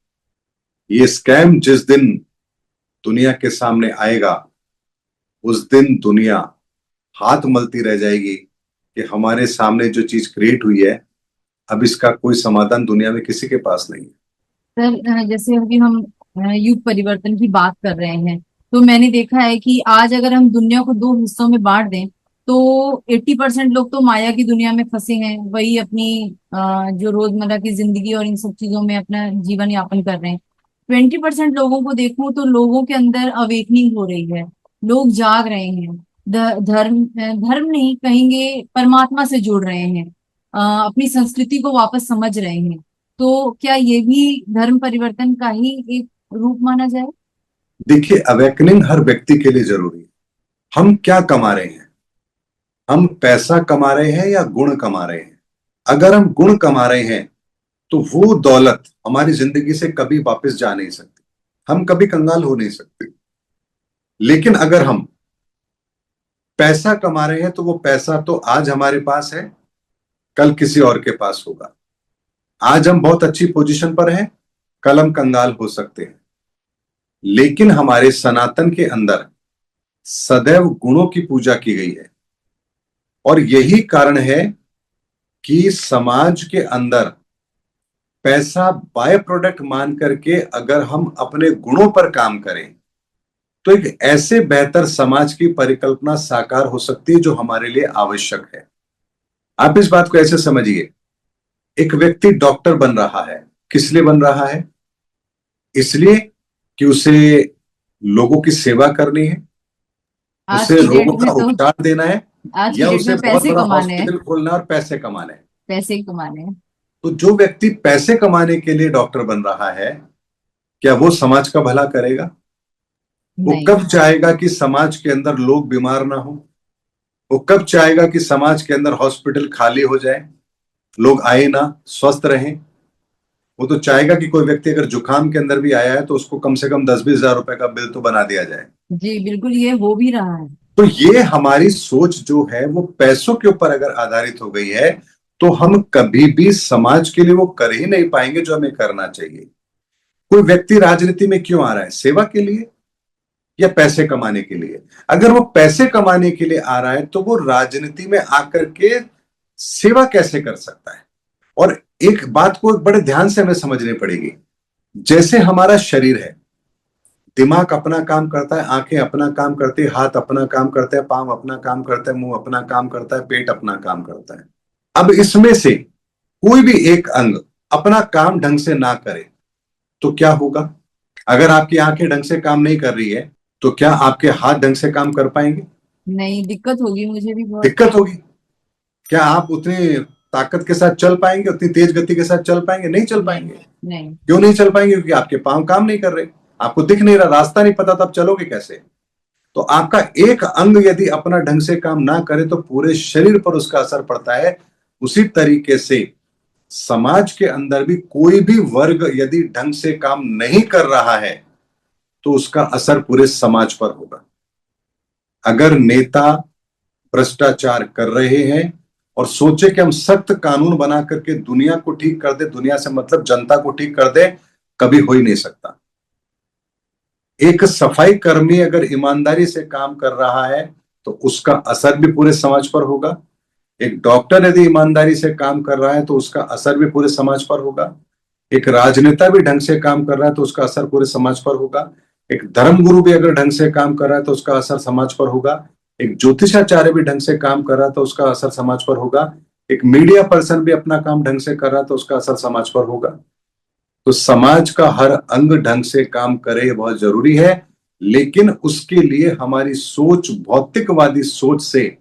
ये स्कैम जिस दिन दुनिया के सामने आएगा, उस दिन दुनिया हाथ मलती रह जाएगी कि हमारे सामने जो चीज क्रिएट हुई है, अब इसका कोई समाधान दुनिया में किसी के पास नहीं है। सर, जैसे अभी हम युग परिवर्तन की बात कर रहे हैं, तो मैंने देखा है कि आज अगर हम दुनिया को दो हिस्सों में बांट दें, तो 80% लोग तो माया की दुनिया में फंसे हैं, वही अपनी जो रोजमर्रा की जिंदगी और इन सब चीजों में अपना जीवन यापन कर रहे हैं। 20% लोगों को देखूं तो लोगों के अंदर अवेकनिंग हो रही है, लोग जाग रहे हैं, धर्म नहीं कहेंगे, परमात्मा से जुड़ रहे हैं, अपनी संस्कृति को वापस समझ रहे हैं। तो क्या ये भी धर्म परिवर्तन का ही एक रूप माना जाए? देखिए, अवेकनिंग हर व्यक्ति के लिए जरूरी है। हम क्या कमा रहे हैं? हम पैसा कमा रहे हैं या गुण कमा रहे हैं? अगर हम गुण कमा रहे हैं तो वो दौलत हमारी जिंदगी से कभी वापस जा नहीं सकती, हम कभी कंगाल हो नहीं सकते। लेकिन अगर हम पैसा कमा रहे हैं तो वो पैसा तो आज हमारे पास है, कल किसी और के पास होगा। आज हम बहुत अच्छी पोजीशन पर हैं, कल हम कंगाल हो सकते हैं। लेकिन हमारे सनातन के अंदर सदैव गुणों की पूजा की गई है, और यही कारण है कि समाज के अंदर पैसा बाय प्रोडक्ट मान करके अगर हम अपने गुणों पर काम करें, तो एक ऐसे बेहतर समाज की परिकल्पना साकार हो सकती है जो हमारे लिए आवश्यक है। आप इस बात को ऐसे समझिए, एक व्यक्ति डॉक्टर बन रहा है, किस लिए बन रहा है? इसलिए कि उसे लोगों की सेवा करनी है, आज उसे की डेट रोगों में का तो उपचार देना है, आज की या डेट उसे में बहुत पैसे बड़ा कमाने हैं। हॉस्पिटल खोलना है और पैसे कमाने हैं। पैसे ही कमाने हैं। तो जो व्यक्ति पैसे कमाने के लिए डॉक्टर बन रहा है, क्या वो समाज का भला करेगा? वो नहीं। कब चाहेगा कि समाज के अंदर लोग बीमार ना हो? वो कब चाहेगा कि समाज के अंदर हॉस्पिटल खाली हो जाए, लोग आए ना, स्वस्थ रहें? वो तो चाहेगा कि कोई व्यक्ति अगर जुकाम के अंदर भी आया है तो उसको कम से कम 10-20 हजार रुपए का बिल तो बना दिया जाए। जी बिल्कुल, ये हो भी रहा है। तो ये हमारी सोच जो है वो पैसों के ऊपर अगर आधारित हो गई है, तो हम कभी भी समाज के लिए वो कर ही नहीं पाएंगे जो हमें करना चाहिए। कोई व्यक्ति राजनीति में क्यों आ रहा है? सेवा के लिए या पैसे कमाने के लिए? अगर वो पैसे कमाने के लिए आ रहा है तो वो राजनीति में आकर के सेवा कैसे कर सकता है? और एक बात को बड़े ध्यान से हमें समझनी पड़ेगी। जैसे हमारा शरीर है, दिमाग अपना काम करता है, आंखें अपना काम करती है, हाथ अपना काम करते हैं, पांव अपना काम करता है, मुंह अपना काम करता है, पेट अपना काम करता है। अब इसमें से कोई भी एक अंग अपना काम ढंग से ना करे तो क्या होगा? अगर आपकी आंखें ढंग से काम नहीं कर रही है तो क्या आपके हाथ ढंग से काम कर पाएंगे? नहीं, दिक्कत होगी मुझे भी बहुत। दिक्कत होगी। क्या आप उतनी ताकत के साथ चल पाएंगे, उतनी तेज गति के साथ चल पाएंगे? नहीं चल नहीं। पाएंगे। नहीं। क्यों नहीं चल पाएंगे? क्योंकि आपके पांव काम नहीं कर रहे, आपको दिख नहीं रहा, रास्ता नहीं पता, तब चलोगे कैसे? तो आपका एक अंग यदि अपना ढंग से काम ना करे तो पूरे शरीर पर उसका असर पड़ता है। उसी तरीके से समाज के अंदर भी कोई भी वर्ग यदि ढंग से काम नहीं कर रहा है तो उसका असर पूरे समाज पर होगा। अगर नेता भ्रष्टाचार कर रहे हैं और सोचे कि हम सख्त कानून बना करके दुनिया को ठीक कर दे, दुनिया से मतलब जनता को ठीक कर दे, कभी हो ही नहीं सकता। एक सफाई कर्मी अगर ईमानदारी से काम कर रहा है तो उसका असर भी पूरे समाज पर होगा। एक डॉक्टर यदि ईमानदारी से काम कर रहा है तो उसका असर भी पूरे समाज पर होगा। एक राजनेता भी ढंग से काम कर रहा है तो उसका असर पूरे समाज पर होगा। एक धर्मगुरु भी अगर ढंग से काम कर रहा है तो उसका असर समाज पर होगा। एक ज्योतिषाचार्य भी ढंग से काम कर रहा है तो उसका असर समाज पर होगा। एक मीडिया पर्सन भी अपना काम ढंग से कर रहा है तो उसका असर समाज पर होगा। तो समाज का हर अंग ढंग से काम करे, ये बहुत जरूरी है। लेकिन उसके लिए हमारी सोच भौतिकवादी सोच से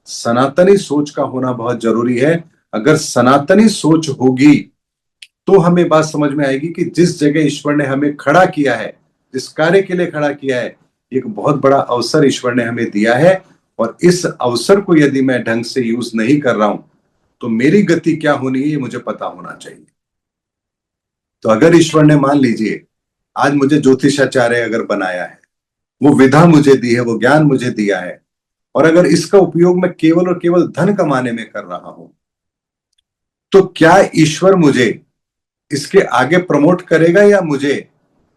सनातनी सोच का होना बहुत जरूरी है। अगर सनातनी सोच होगी तो हमें बात समझ में आएगी कि जिस जगह ईश्वर ने हमें खड़ा किया है, जिस कार्य के लिए खड़ा किया है, एक बहुत बड़ा अवसर ईश्वर ने हमें दिया है। और इस अवसर को यदि मैं ढंग से यूज नहीं कर रहा हूं तो मेरी गति क्या होनी है ये मुझे पता होना चाहिए। तो अगर ईश्वर ने, मान लीजिए, आज मुझे ज्योतिषाचार्य अगर बनाया है, वो विधा मुझे दी है, वो ज्ञान मुझे दिया है, और अगर इसका उपयोग मैं केवल और केवल धन कमाने में कर रहा हूं तो क्या ईश्वर मुझे इसके आगे प्रमोट करेगा या मुझे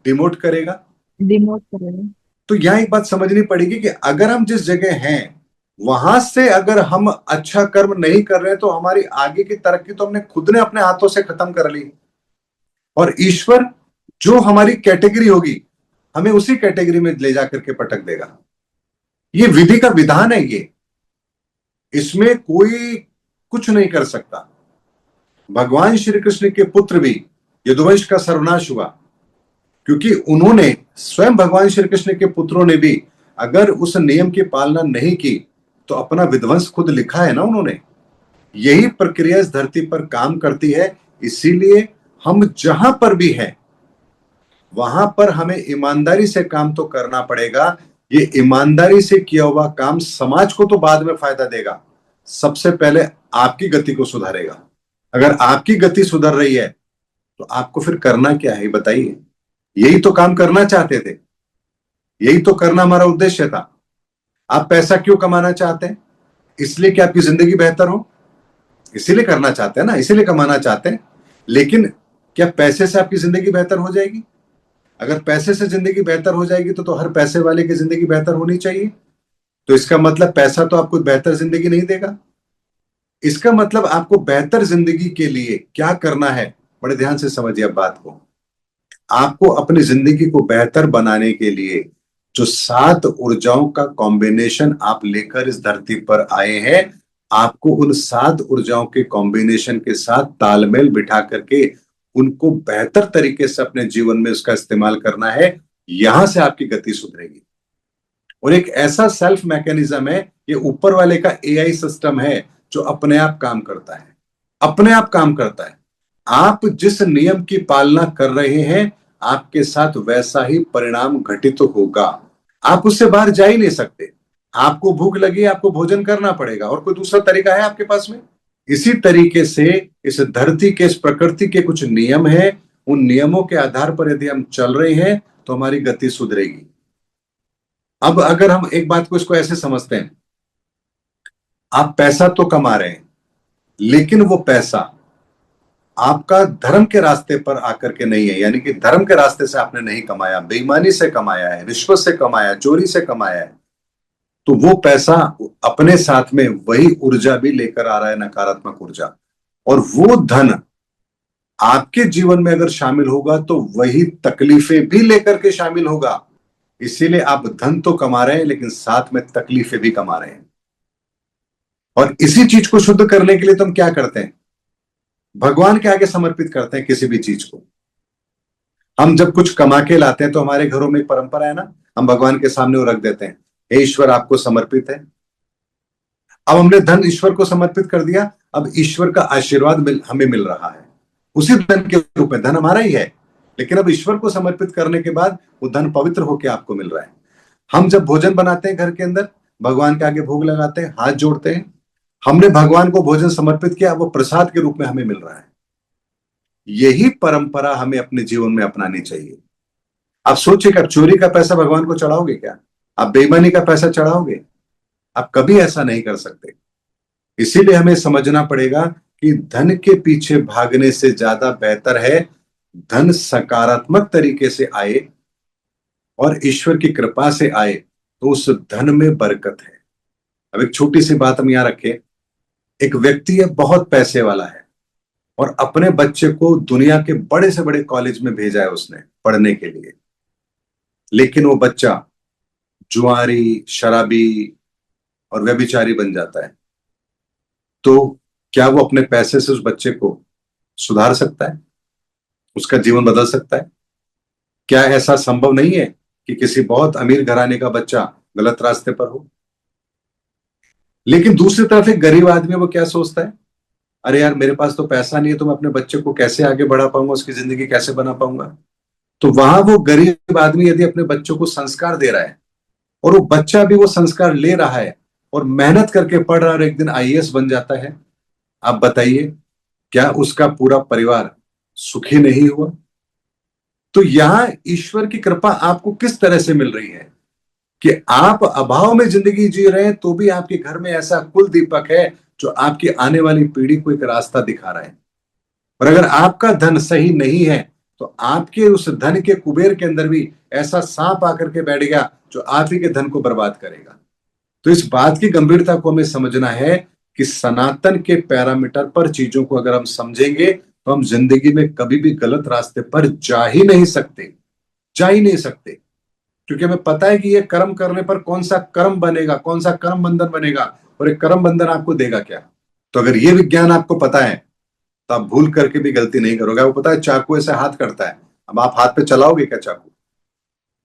डिमोट करेगा? डिमोट करेंगे। तो यहां एक बात समझनी पड़ेगी कि अगर हम जिस जगह हैं वहां से अगर हम अच्छा कर्म नहीं कर रहे तो हमारी आगे की तरक्की तो हमने खुद ने अपने हाथों से खत्म कर ली। और ईश्वर जो हमारी कैटेगरी होगी हमें उसी कैटेगरी में ले जाकर के पटक देगा। ये विधि का विधान है, ये इसमें कोई कुछ नहीं कर सकता। भगवान श्री कृष्ण के पुत्र भी, यदुवंश का सर्वनाश हुआ क्योंकि उन्होंने, स्वयं भगवान श्री कृष्ण के पुत्रों ने भी अगर उस नियम की पालना नहीं की तो अपना विध्वंस खुद लिखा है ना उन्होंने। यही प्रक्रिया इस धरती पर काम करती है। इसीलिए हम जहां पर भी हैं वहां पर हमें ईमानदारी से काम तो करना पड़ेगा। ये ईमानदारी से किया हुआ काम समाज को तो बाद में फायदा देगा, सबसे पहले आपकी गति को सुधारेगा। अगर आपकी गति सुधर रही है तो आपको फिर करना क्या है बताइए? यही तो काम करना चाहते थे, यही तो करना हमारा उद्देश्य था। आप पैसा क्यों कमाना चाहते हैं? इसलिए कि आपकी जिंदगी बेहतर हो, इसीलिए करना चाहते हैं ना, इसीलिए कमाना चाहते हैं। लेकिन क्या पैसे से आपकी जिंदगी बेहतर हो जाएगी? अगर पैसे से जिंदगी बेहतर हो जाएगी तो हर पैसे वाले की जिंदगी बेहतर होनी चाहिए। तो इसका मतलब पैसा तो आपको बेहतर जिंदगी नहीं देगा। इसका मतलब आपको बेहतर जिंदगी के लिए क्या करना है, बड़े ध्यान से समझिए अब बात को। आपको अपनी जिंदगी को बेहतर बनाने के लिए जो 7 ऊर्जाओं का कॉम्बिनेशन आप लेकर इस धरती पर आए हैं, आपको उन 7 ऊर्जाओं के कॉम्बिनेशन के साथ तालमेल बिठा करके उनको बेहतर तरीके से अपने जीवन में उसका इस्तेमाल करना है। यहां से आपकी गति सुधरेगी। और एक ऐसा सेल्फ मैकेनिज्म है, ये ऊपर वाले का एआई सिस्टम है जो अपने आप काम करता है, अपने आप काम करता है। आप जिस नियम की पालना कर रहे हैं आपके साथ वैसा ही परिणाम घटित होगा। आप उससे बाहर जा ही नहीं सकते। आपको भूख लगी, आपको भोजन करना पड़ेगा, और कोई दूसरा तरीका है आपके पास में? इसी तरीके से इस धरती के, इस प्रकृति के कुछ नियम हैं। उन नियमों के आधार पर यदि हम चल रहे हैं तो हमारी गति सुधरेगी। अब अगर हम एक बात को, इसको ऐसे समझते हैं, आप पैसा तो कमा रहे हैं, लेकिन वो पैसा आपका धर्म के रास्ते पर आकर के नहीं है, यानी कि धर्म के रास्ते से आपने नहीं कमाया, बेईमानी से कमाया है, रिश्वत से कमाया, चोरी से कमाया है, तो वो पैसा अपने साथ में वही ऊर्जा भी लेकर आ रहा है, नकारात्मक ऊर्जा। और वो धन आपके जीवन में अगर शामिल होगा तो वही तकलीफें भी लेकर के शामिल होगा। इसीलिए आप धन तो कमा रहे हैं, लेकिन साथ में तकलीफें भी कमा रहे हैं। और इसी चीज को शुद्ध करने के लिए तुम क्या करते हैं? भगवान के आगे समर्पित करते हैं किसी भी चीज को। हम जब कुछ कमा के लाते हैं तो हमारे घरों में एक परंपरा है ना, हम भगवान के सामने वो रख देते हैं, हे ईश्वर आपको समर्पित है। अब हमने धन ईश्वर को समर्पित कर दिया, अब ईश्वर का आशीर्वाद हमें मिल रहा है उसी धन के रूप में। धन हमारा ही है, लेकिन अब ईश्वर को समर्पित करने के बाद वो धन पवित्र होकर आपको मिल रहा है। हम जब भोजन बनाते हैं घर के अंदर, भगवान के आगे भोग लगाते हैं, हाथ जोड़ते हैं, हमने भगवान को भोजन समर्पित किया, वो प्रसाद के रूप में हमें मिल रहा है। यही परंपरा हमें अपने जीवन में अपनानी चाहिए। आप सोचिए कि आप चोरी का पैसा भगवान को चढ़ाओगे क्या? आप बेईमानी का पैसा चढ़ाओगे? आप कभी ऐसा नहीं कर सकते। इसीलिए हमें समझना पड़ेगा कि धन के पीछे भागने से ज्यादा बेहतर है धन सकारात्मक तरीके से आए और ईश्वर की कृपा से आए, तो उस धन में बरकत है। अब एक छोटी सी बात हम यहां रखें। एक व्यक्ति है, बहुत पैसे वाला है, और अपने बच्चे को दुनिया के बड़े से बड़े कॉलेज में भेजा है उसने पढ़ने के लिए, लेकिन वो बच्चा जुआरी, शराबी और व्यभिचारी बन जाता है। तो क्या वो अपने पैसे से उस बच्चे को सुधार सकता है? उसका जीवन बदल सकता है? क्या ऐसा संभव नहीं है कि किसी बहुत अमीर घराने का बच्चा गलत रास्ते पर हो? लेकिन दूसरी तरफ एक गरीब आदमी, वो क्या सोचता है, अरे यार मेरे पास तो पैसा नहीं है, तो मैं अपने बच्चे को कैसे आगे बढ़ा पाऊंगा, उसकी जिंदगी कैसे बना पाऊंगा? तो वहां वो गरीब आदमी यदि अपने बच्चों को संस्कार दे रहा है और वो बच्चा भी वो संस्कार ले रहा है और मेहनत करके पढ़ रहा है और एक दिन आईएएस बन जाता है, आप बताइए क्या उसका पूरा परिवार सुखी नहीं हुआ? तो यहां ईश्वर की कृपा आपको किस तरह से मिल रही है कि आप अभाव में जिंदगी जी रहे हैं, तो भी आपके घर में ऐसा कुल दीपक है जो आपकी आने वाली पीढ़ी को एक रास्ता दिखा रहा है। और अगर आपका धन सही नहीं है, तो आपके उस धन के कुबेर के अंदर भी ऐसा सांप आकर के बैठ गया जो आप ही के धन को बर्बाद करेगा। तो इस बात की गंभीरता को हमें समझना है कि सनातन के पैरामीटर पर चीजों को अगर हम समझेंगे, तो हम जिंदगी में कभी भी गलत रास्ते पर जा ही नहीं सकते, जा ही नहीं सकते। क्योंकि हमें पता है कि ये कर्म करने पर कौन सा कर्म बनेगा, कौन सा कर्म बंधन बनेगा, और एक कर्म बंधन आपको देगा क्या। तो अगर ये विज्ञान आपको पता है, तो आप भूल करके भी गलती नहीं करोगे। आपको पता है चाकू ऐसे हाथ करता है, अब आप हाथ पे चलाओगे क्या चाकू?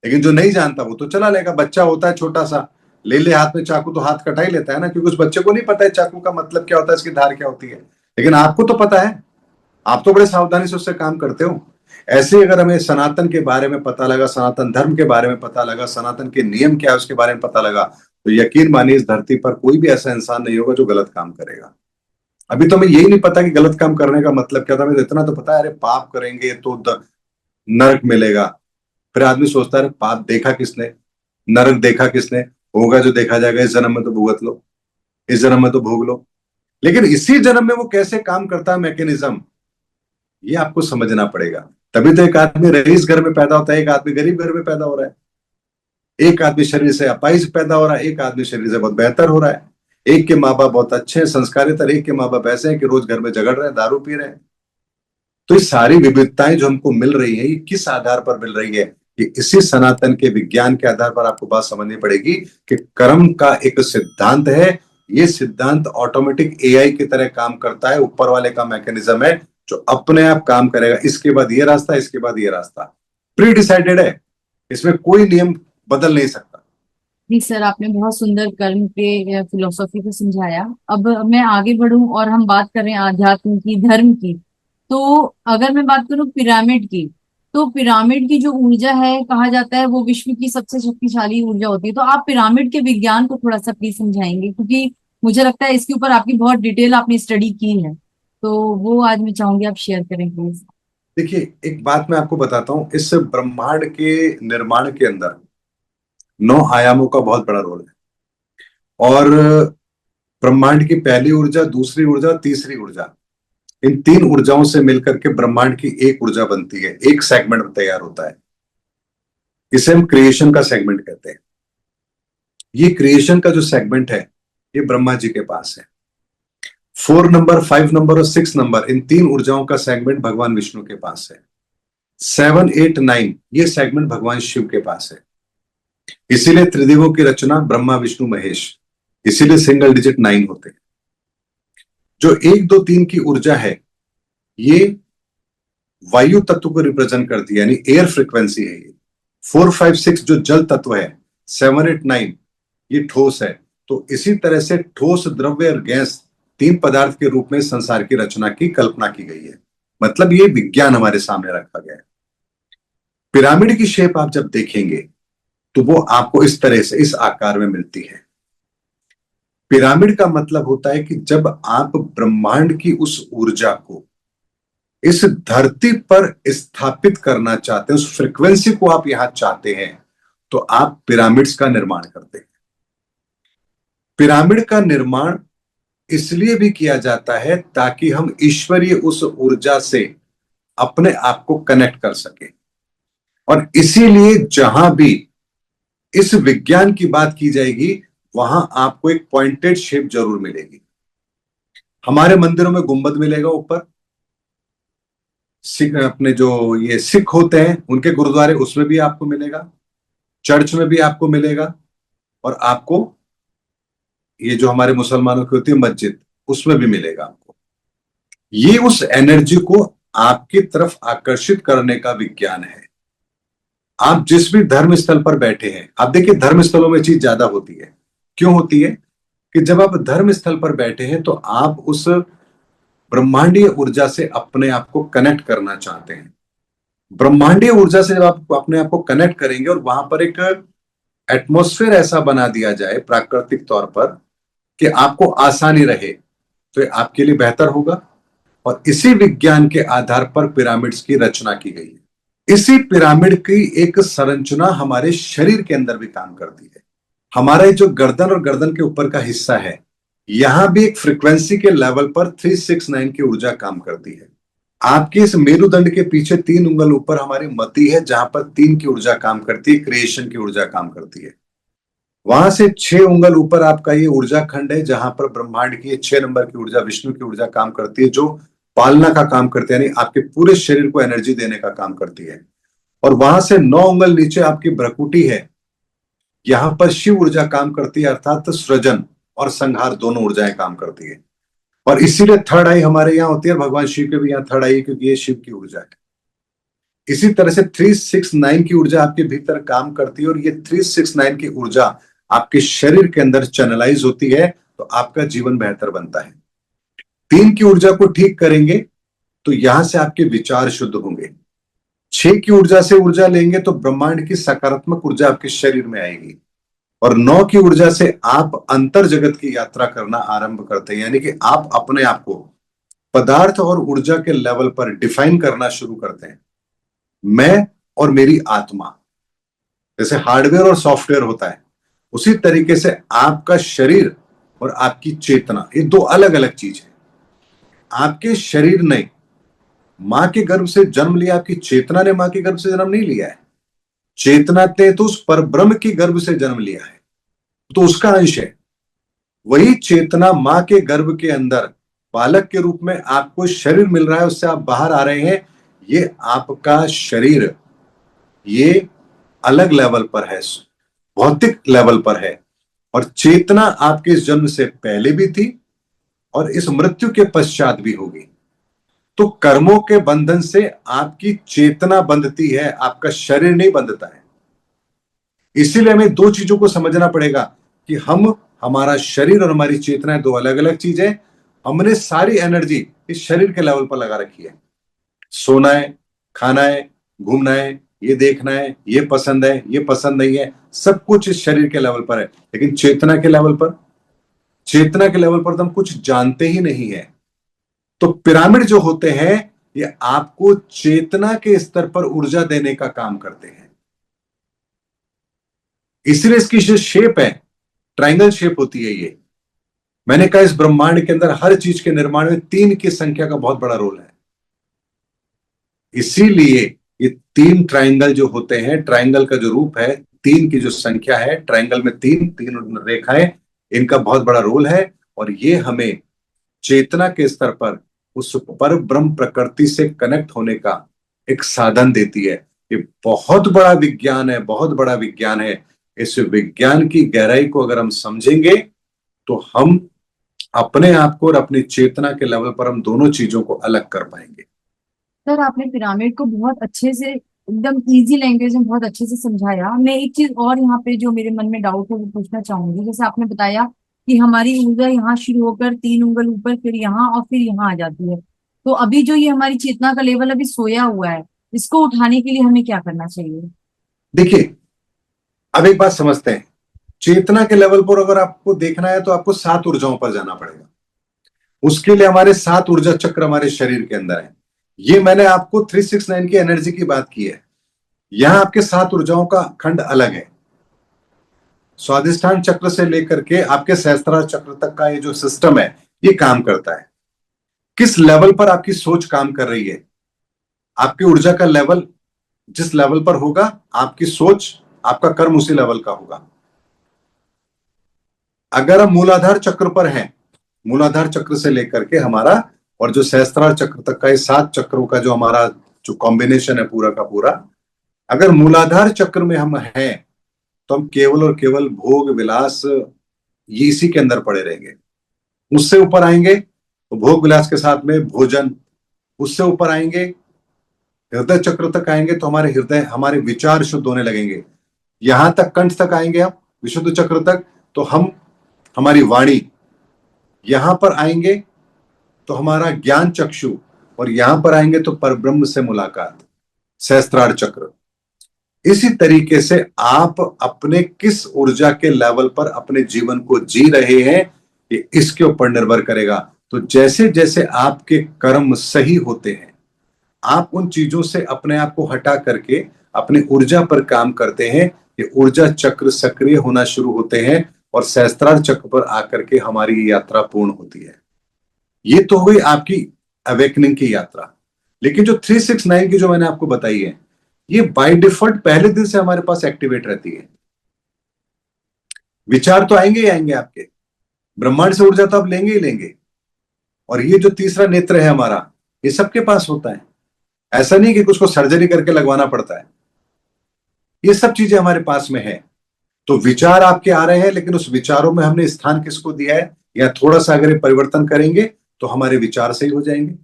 लेकिन जो नहीं जानता वो तो चला लेगा। बच्चा होता है छोटा सा, ले ले हाथ में चाकू तो हाथ कटा ही लेता है ना, क्योंकि उस बच्चे को नहीं पता है चाकू का मतलब क्या होता है, इसकी धार क्या होती है। लेकिन आपको तो पता है, आप तो बड़े सावधानी से उससे काम करते हो। ऐसे ही अगर हमें सनातन के बारे में पता लगा, सनातन धर्म के बारे में पता लगा, सनातन के नियम क्या है उसके बारे में पता लगा, तो यकीन मानिए इस धरती पर कोई भी ऐसा इंसान नहीं होगा जो गलत काम करेगा। अभी तो हमें यही नहीं पता कि गलत काम करने का मतलब क्या था। हमें तो इतना तो पता है, अरे पाप करेंगे तो नरक मिलेगा। फिर आदमी सोचता है, पाप देखा किसने, नरक देखा किसने, होगा जो देखा जाएगा, इस जन्म में तो भुगत लो, इस जन्म में तो भोग लो। लेकिन इसी जन्म में वो कैसे काम करता है मैकेनिज्म, ये आपको समझना पड़ेगा। तभी तो एक आदमी रईस घर में पैदा होता है, एक आदमी गरीब घर में पैदा हो रहा है। एक आदमी शरीर से अपाहिज पैदा हो रहा है, एक आदमी शरीर से बहुत बेहतर हो रहा है। एक के माँ बाप बहुत अच्छे हैं, संस्कारित, एक के माँ बाप ऐसे हैं कि रोज घर में झगड़ रहे हैं, दारू पी रहे हैं। तो ये सारी विविधताएं जो हमको मिल रही है, ये किस आधार पर मिल रही है? कि इसी सनातन के विज्ञान के आधार पर आपको बात समझनी पड़ेगी कि कर्म का एक सिद्धांत है। ये सिद्धांत ऑटोमेटिक एआई की तरह काम करता है, ऊपर वाले का मैकेनिज्म है जो अपने आप काम करेगा। इसके बाद ये रास्ता, इसके बाद ये रास्ता प्री डिसाइडेड है, इसमें कोई नियम बदल नहीं सकता। जी सर, आपने बहुत सुंदर कर्म के फिलोसॉफी को समझाया। अब मैं आगे बढ़ूं और हम बात करें आध्यात्म की, धर्म की। तो अगर मैं बात करूं पिरामिड की, तो पिरामिड की जो ऊर्जा है, कहा जाता है वो विश्व की सबसे शक्तिशाली ऊर्जा होती है। तो आप पिरामिड के विज्ञान को थोड़ा सा प्लीज समझाएंगे, क्योंकि मुझे लगता है इसके ऊपर आपकी बहुत डिटेल आपने स्टडी की है। तो वो आज मैं चाहूंगी आप शेयर करें प्लीज। देखिए, एक बात मैं आपको बताता हूं, इस ब्रह्मांड के निर्माण के अंदर 9 आयामों का बहुत बड़ा रोल है। और ब्रह्मांड की पहली ऊर्जा, दूसरी ऊर्जा, तीसरी ऊर्जा, इन तीन ऊर्जाओं से मिलकर के ब्रह्मांड की एक ऊर्जा बनती है, एक सेगमेंट तैयार होता है। इसे हम क्रिएशन का सेगमेंट कहते हैं। ये क्रिएशन का जो सेगमेंट है ये ब्रह्मा जी के पास है। 4 नंबर, 5 नंबर और 6 नंबर, इन तीन ऊर्जाओं का सेगमेंट भगवान विष्णु के पास है। 7, 8, 9 ये सेगमेंट भगवान शिव के पास है। इसीलिए त्रिदेवों की रचना ब्रह्मा विष्णु महेश, इसीलिए सिंगल डिजिट 9 होते हैं। जो 1, 2, 3 की ऊर्जा है ये वायु तत्व को रिप्रेजेंट करती है, यानी एयर फ्रीक्वेंसी है ये। 4, 5, 6 जो जल तत्व है, 7, 8, 9 ये ठोस है। तो इसी तरह से ठोस, द्रव्य और गैस, तीन पदार्थ के रूप में संसार की रचना की कल्पना की गई है। मतलब ये विज्ञान हमारे सामने रखा गया है। पिरामिड की शेप आप जब देखेंगे तो वो आपको इस तरह से, इस आकार में मिलती है। पिरामिड का मतलब होता है कि जब आप ब्रह्मांड की उस ऊर्जा को इस धरती पर स्थापित करना चाहते हैं, उस फ्रीक्वेंसी को आप यहां चाहते हैं, तो आप पिरामिड्स का निर्माण करते हैं। पिरामिड का निर्माण इसलिए भी किया जाता है ताकि हम ईश्वरीय उस ऊर्जा से अपने आप को कनेक्ट कर सके। और इसीलिए जहां भी इस विज्ञान की बात की जाएगी वहां आपको एक पॉइंटेड शेप जरूर मिलेगी। हमारे मंदिरों में गुंबद मिलेगा ऊपर, सिख अपने जो ये सिख होते हैं उनके गुरुद्वारे उसमें भी आपको मिलेगा, चर्च में भी आपको मिलेगा, और आपको ये जो हमारे मुसलमानों की होती है मस्जिद, उसमें भी मिलेगा आपको। ये उस एनर्जी को आपकी तरफ आकर्षित करने का विज्ञान है। आप जिस भी धर्म स्थल पर बैठे हैं, आप देखिए धर्म स्थलों में चीज ज्यादा होती है। क्यों होती है? कि जब आप धर्म स्थल पर बैठे हैं तो आप उस ब्रह्मांडीय ऊर्जा से अपने आप को कनेक्ट करना चाहते हैं। ब्रह्मांडीय ऊर्जा से जब आप अपने आप को कनेक्ट करेंगे और वहां पर एक एटमॉस्फेयर ऐसा बना दिया जाए प्राकृतिक तौर पर कि आपको आसानी रहे, तो ये आपके लिए बेहतर होगा। और इसी विज्ञान के आधार पर पिरामिड्स की रचना की गई है। इसी पिरामिड की एक संरचना हमारे शरीर के अंदर भी काम करती है। हमारा जो गर्दन और गर्दन के ऊपर का हिस्सा है, यहां भी एक फ्रीक्वेंसी के लेवल पर 369 की ऊर्जा काम करती है। आपके इस मेरुदंड के पीछे 3 उंगल ऊपर हमारी मति है, जहां पर 3 की ऊर्जा काम करती है, क्रिएशन की ऊर्जा काम करती है। वहां से 6 उंगल ऊपर आपका ये ऊर्जा खंड है, जहां पर ब्रह्मांड की 6 नंबर की ऊर्जा, विष्णु की ऊर्जा काम करती है, जो पालना का काम करती है, यानी आपके पूरे शरीर को एनर्जी देने का काम करती है। और वहां से 9 उंगल नीचे आपकी भ्रकुटी है, यहां पर शिव ऊर्जा काम करती है, अर्थात सृजन और संहार दोनों ऊर्जाएं काम करती है। और इसीलिए थर्ड आई हमारे यहाँ होती है, भगवान शिव के भी यहाँ थर्ड आई है, क्योंकि ये शिव की ऊर्जा है। इसी तरह से 369 की ऊर्जा आपके भीतर काम करती है, और ये 369 की ऊर्जा आपके शरीर के अंदर चैनलाइज होती है, तो आपका जीवन बेहतर बनता है। 3 की ऊर्जा को ठीक करेंगे तो यहां से आपके विचार शुद्ध होंगे। 6 की ऊर्जा से ऊर्जा लेंगे तो ब्रह्मांड की सकारात्मक ऊर्जा आपके शरीर में आएगी। और 9 की ऊर्जा से आप अंतर जगत की यात्रा करना आरंभ करते हैं, यानी कि आप अपने आप को पदार्थ और ऊर्जा के लेवल पर डिफाइन करना शुरू करते हैं। मैं और मेरी आत्मा, जैसे हार्डवेयर और सॉफ्टवेयर होता है, उसी तरीके से आपका शरीर और आपकी चेतना, ये दो अलग अलग चीज है। आपके शरीर ने मां के गर्भ से जन्म लिया, आपकी चेतना ने मां के गर्भ से जन्म नहीं लिया है। चेतना ने तो उस परब्रह्म की गर्भ से जन्म लिया है, तो उसका अंश है। वही चेतना मां के गर्भ के अंदर बालक के रूप में आपको शरीर मिल रहा है, उससे आप बाहर आ रहे हैं। ये आपका शरीर ये अलग लेवल पर है, भौतिक लेवल पर है। और चेतना आपके इस जन्म से पहले भी थी और इस मृत्यु के पश्चात भी होगी। तो कर्मों के बंधन से आपकी चेतना बंधती है, आपका शरीर नहीं बंधता है। इसीलिए हमें दो चीजों को समझना पड़ेगा कि हमारा शरीर और हमारी चेतना दो अलग अलग चीज है। हमने सारी एनर्जी इस शरीर के लेवल पर लगा रखी है। सोना है, खाना है, घूमना है, ये देखना है, ये पसंद है, ये पसंद नहीं है, सब कुछ इस शरीर के लेवल पर है। लेकिन चेतना के लेवल पर, चेतना के लेवल पर तो हम कुछ जानते ही नहीं है। तो पिरामिड जो होते हैं ये आपको चेतना के स्तर पर ऊर्जा देने का काम करते हैं। इसलिए इसकी जो शेप है ट्रायंगल शेप होती है, ये मैंने कहा इस ब्रह्मांड के अंदर हर चीज के निर्माण में 3 की संख्या का बहुत बड़ा रोल है। इसीलिए ये 3 ट्रायंगल जो होते हैं, ट्रायंगल का जो रूप है, 3 की जो संख्या है, ट्रायंगल में तीन रेखाएं, इनका बहुत बड़ा रोल है। और ये हमें चेतना के स्तर पर उस पर ब्रह्म प्रकृति से कनेक्ट होने का एक साधन देती है। ये बहुत बड़ा विज्ञान है, बहुत बड़ा विज्ञान है। इस विज्ञान की गहराई को अगर हम समझेंगे तो हम अपने आप को और अपनी चेतना के लेवल पर हम दोनों चीजों को अलग कर पाएंगे। सर आपने पिरामिड को बहुत अच्छे से, एकदम इजी लैंग्वेज में बहुत अच्छे से समझाया। मैं एक चीज और यहाँ पे जो मेरे मन में डाउट है वो पूछना चाहूंगी। जैसे आपने बताया कि हमारी ऊर्जा यहाँ शुरू होकर 3 उंगल ऊपर, फिर यहाँ और फिर यहाँ आ जाती है। तो अभी जो ये हमारी चेतना का लेवल अभी सोया हुआ है, इसको उठाने के लिए हमें क्या करना चाहिए? देखिए, अब एक बात समझते हैं। चेतना के लेवल पर अगर आपको देखना है तो आपको 7 ऊर्जाओं पर जाना पड़ेगा। उसके लिए हमारे 7 ऊर्जा चक्र हमारे शरीर के अंदर है। ये मैंने आपको 369 की एनर्जी की बात की है। यहां आपके 7 ऊर्जाओं का खंड अलग है। स्वादिष्ठान चक्र से लेकर के आपके सहस्त्रार चक्र तक का ये जो सिस्टम है, ये काम करता है। किस लेवल पर आपकी सोच काम कर रही है, आपकी ऊर्जा का लेवल जिस लेवल पर होगा, आपकी सोच, आपका कर्म उसी लेवल का होगा। अगर हम मूलाधार चक्र पर हैं, मूलाधार चक्र से लेकर के हमारा और जो सहस्त्रार चक्र तक का ये 7 चक्रों का जो हमारा जो कॉम्बिनेशन है पूरा का पूरा, अगर मूलाधार चक्र में हम हैं तो हम केवल और केवल भोग विलास ये इसी के अंदर पड़े रहेंगे। उससे ऊपर आएंगे तो भोग विलास के साथ में भोजन, उससे ऊपर आएंगे हृदय चक्र तक आएंगे तो हमारे हृदय, हमारे विचार शुद्ध होने लगेंगे। यहां तक कंठ तक आएंगे आप विशुद्ध चक्र तक तो हम, हमारी वाणी, यहां पर आएंगे तो हमारा ज्ञान चक्षु, और यहां पर आएंगे तो परब्रह्म से मुलाकात, सहस्त्रार चक्र। इसी तरीके से आप अपने किस ऊर्जा के लेवल पर अपने जीवन को जी रहे हैं, ये इसके ऊपर निर्भर करेगा। तो जैसे जैसे आपके कर्म सही होते हैं, आप उन चीजों से अपने आप को हटा करके अपनी ऊर्जा पर काम करते हैं, ये ऊर्जा चक्र सक्रिय होना शुरू होते हैं और सहस्त्रार चक्र पर आकर के हमारी यात्रा पूर्ण होती है। ये तो हुई आपकी अवेकनिंग की यात्रा। लेकिन जो 369 की जो मैंने आपको बताई है, ये बाय डिफॉल्ट पहले दिन से हमारे पास एक्टिवेट रहती है। विचार तो आएंगे ही आएंगे आपके, ब्रह्मांड से ऊर्जा तो आप लेंगे ही लेंगे। और ये जो तीसरा नेत्र है हमारा, ये सबके पास होता है। ऐसा नहीं कि कुछ को सर्जरी करके लगवाना पड़ता है, ये सब चीजें हमारे पास में है। तो विचार आपके आ रहे हैं, लेकिन उस विचारों में हमने स्थान किसको दिया है, या थोड़ा सा अगर परिवर्तन करेंगे तो हमारे विचार सही हो जाएंगे।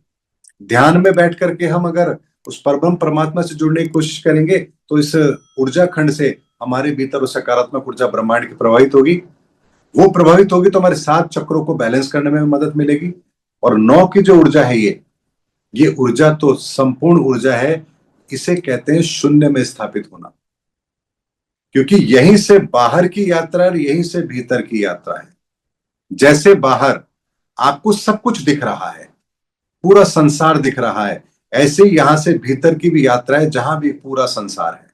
ध्यान में बैठ करके हम अगर उस परब्रह्म परमात्मा से जुड़ने की कोशिश करेंगे तो इस ऊर्जा खंड से हमारे भीतर उस सकारात्मक ऊर्जा ब्रह्मांड की प्रभावित होगी। वो प्रभावित होगी तो हमारे 7 चक्रों को बैलेंस करने में मदद मिलेगी। और 9 की जो ऊर्जा है, ये ऊर्जा तो संपूर्ण ऊर्जा है। इसे कहते हैं शून्य में स्थापित होना, क्योंकि यहीं से बाहर की यात्रा और यहीं से भीतर की यात्रा है। जैसे बाहर आपको सब कुछ दिख रहा है, पूरा संसार दिख रहा है, ऐसे ही यहां से भीतर की भी यात्रा है जहां भी पूरा संसार है।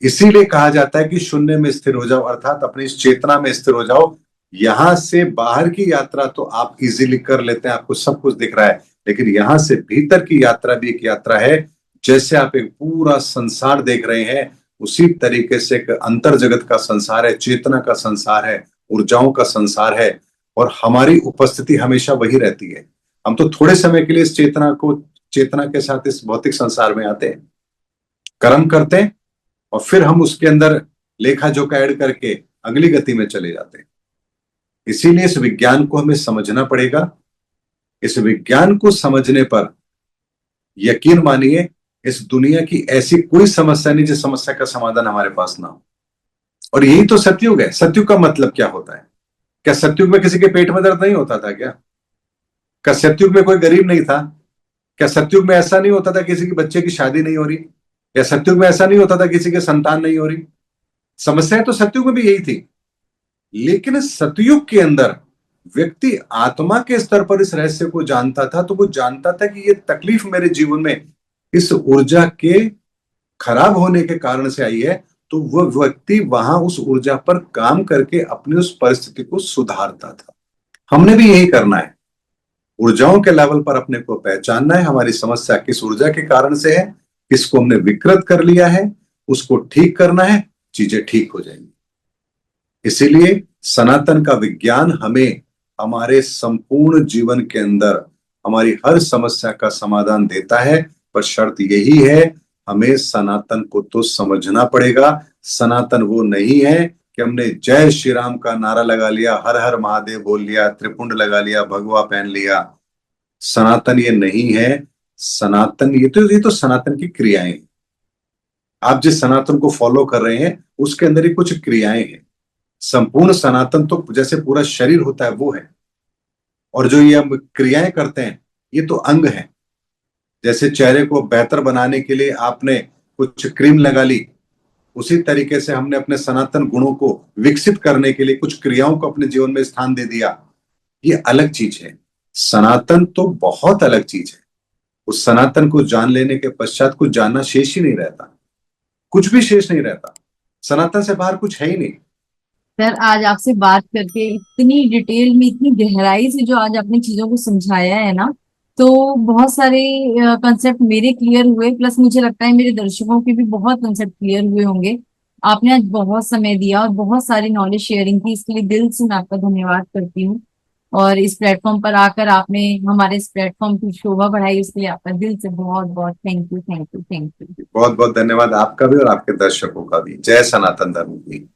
इसीलिए कहा जाता है कि शून्य में स्थिर हो जाओ, अर्थात अपनी इस चेतना में स्थिर हो जाओ। यहां से बाहर की यात्रा तो आप इजीली कर लेते हैं, आपको सब कुछ दिख रहा है, लेकिन यहां से भीतर की यात्रा भी एक यात्रा है। जैसे आप एक पूरा संसार देख रहे हैं, उसी तरीके से एक अंतर जगत का संसार है, चेतना का संसार है, ऊर्जाओं का संसार है। और हमारी उपस्थिति हमेशा वही रहती है। हम तो थोड़े समय के लिए इस चेतना के साथ इस भौतिक संसार में आते हैं, कर्म करते हैं, और फिर हम उसके अंदर लेखा जोखा ऐड करके अगली गति में चले जाते हैं। इसीलिए इस विज्ञान को हमें समझना पड़ेगा। इस विज्ञान को समझने पर यकीन मानिए, इस दुनिया की ऐसी कोई समस्या नहीं जिस समस्या का समाधान हमारे पास ना हो। और यही तो सतयुग है। सतयुग का मतलब क्या होता है? क्या सतयुग में किसी के पेट में दर्द नहीं होता था क्या सतयुग में कोई गरीब नहीं था? क्या सतयुग में ऐसा नहीं होता था किसी की बच्चे की शादी नहीं हो रही? या सतयुग में ऐसा नहीं होता था किसी के संतान नहीं हो रही? समस्याएं तो सतयुग में भी यही थी। लेकिन सतयुग के अंदर व्यक्ति आत्मा के स्तर पर इस रहस्य को जानता था, तो वो जानता था कि ये तकलीफ मेरे जीवन में इस ऊर्जा के खराब होने के कारण से आई है। तो वह व्यक्ति वहां उस ऊर्जा पर काम करके अपनी उस परिस्थिति को सुधारता था। हमने भी यही करना है, ऊर्जाओं के लेवल पर अपने को पहचानना है, हमारी समस्या किस ऊर्जा के कारण से है, किसको हमने विकृत कर लिया है, उसको ठीक करना है, चीजें ठीक हो जाएंगी। इसीलिए सनातन का विज्ञान हमें हमारे संपूर्ण जीवन के अंदर हमारी हर समस्या का समाधान देता है, पर शर्त यही है, हमें सनातन को तो समझना पड़ेगा। सनातन वो नहीं है कि हमने जय श्री राम का नारा लगा लिया, हर हर महादेव बोल लिया, त्रिपुंड लगा लिया, भगवा पहन लिया। सनातन ये नहीं है। सनातन ये तो सनातन की क्रियाएं हैं। आप जिस सनातन को फॉलो कर रहे हैं उसके अंदर ही कुछ क्रियाएं हैं। संपूर्ण सनातन तो जैसे पूरा शरीर होता है वो है, और जो ये हम क्रियाएं करते हैं ये तो अंग है। जैसे चेहरे को बेहतर बनाने के लिए आपने कुछ क्रीम लगा ली, उसी तरीके से हमने अपने सनातन गुणों को विकसित करने के लिए कुछ क्रियाओं को अपने जीवन में स्थान दे दिया। ये अलग चीज है। सनातन तो बहुत अलग चीज है। उस सनातन को जान लेने के पश्चात कुछ जानना शेष ही नहीं रहता, कुछ भी शेष नहीं रहता। सनातन से बाहर कुछ है ही नहीं। सर, आज आपसे बात करके इतनी डिटेल में, इतनी गहराई से जो आज आपने चीजों को समझाया है ना, तो बहुत सारे कंसेप्ट मेरे क्लियर हुए, प्लस मुझे लगता है मेरे दर्शकों के भी बहुत कंसेप्ट क्लियर हुए होंगे। आपने आज बहुत समय दिया और बहुत सारी नॉलेज शेयरिंग की, इसके लिए दिल से मैं आपका धन्यवाद करती हूँ। और इस प्लेटफॉर्म पर आकर आपने हमारे इस प्लेटफॉर्म की शोभा बढ़ाई, उसके लिए आपका दिल से बहुत बहुत thank you, thank you, thank you. बहुत बहुत धन्यवाद आपका भी और आपके दर्शकों का भी। जय सनातन धर्म की।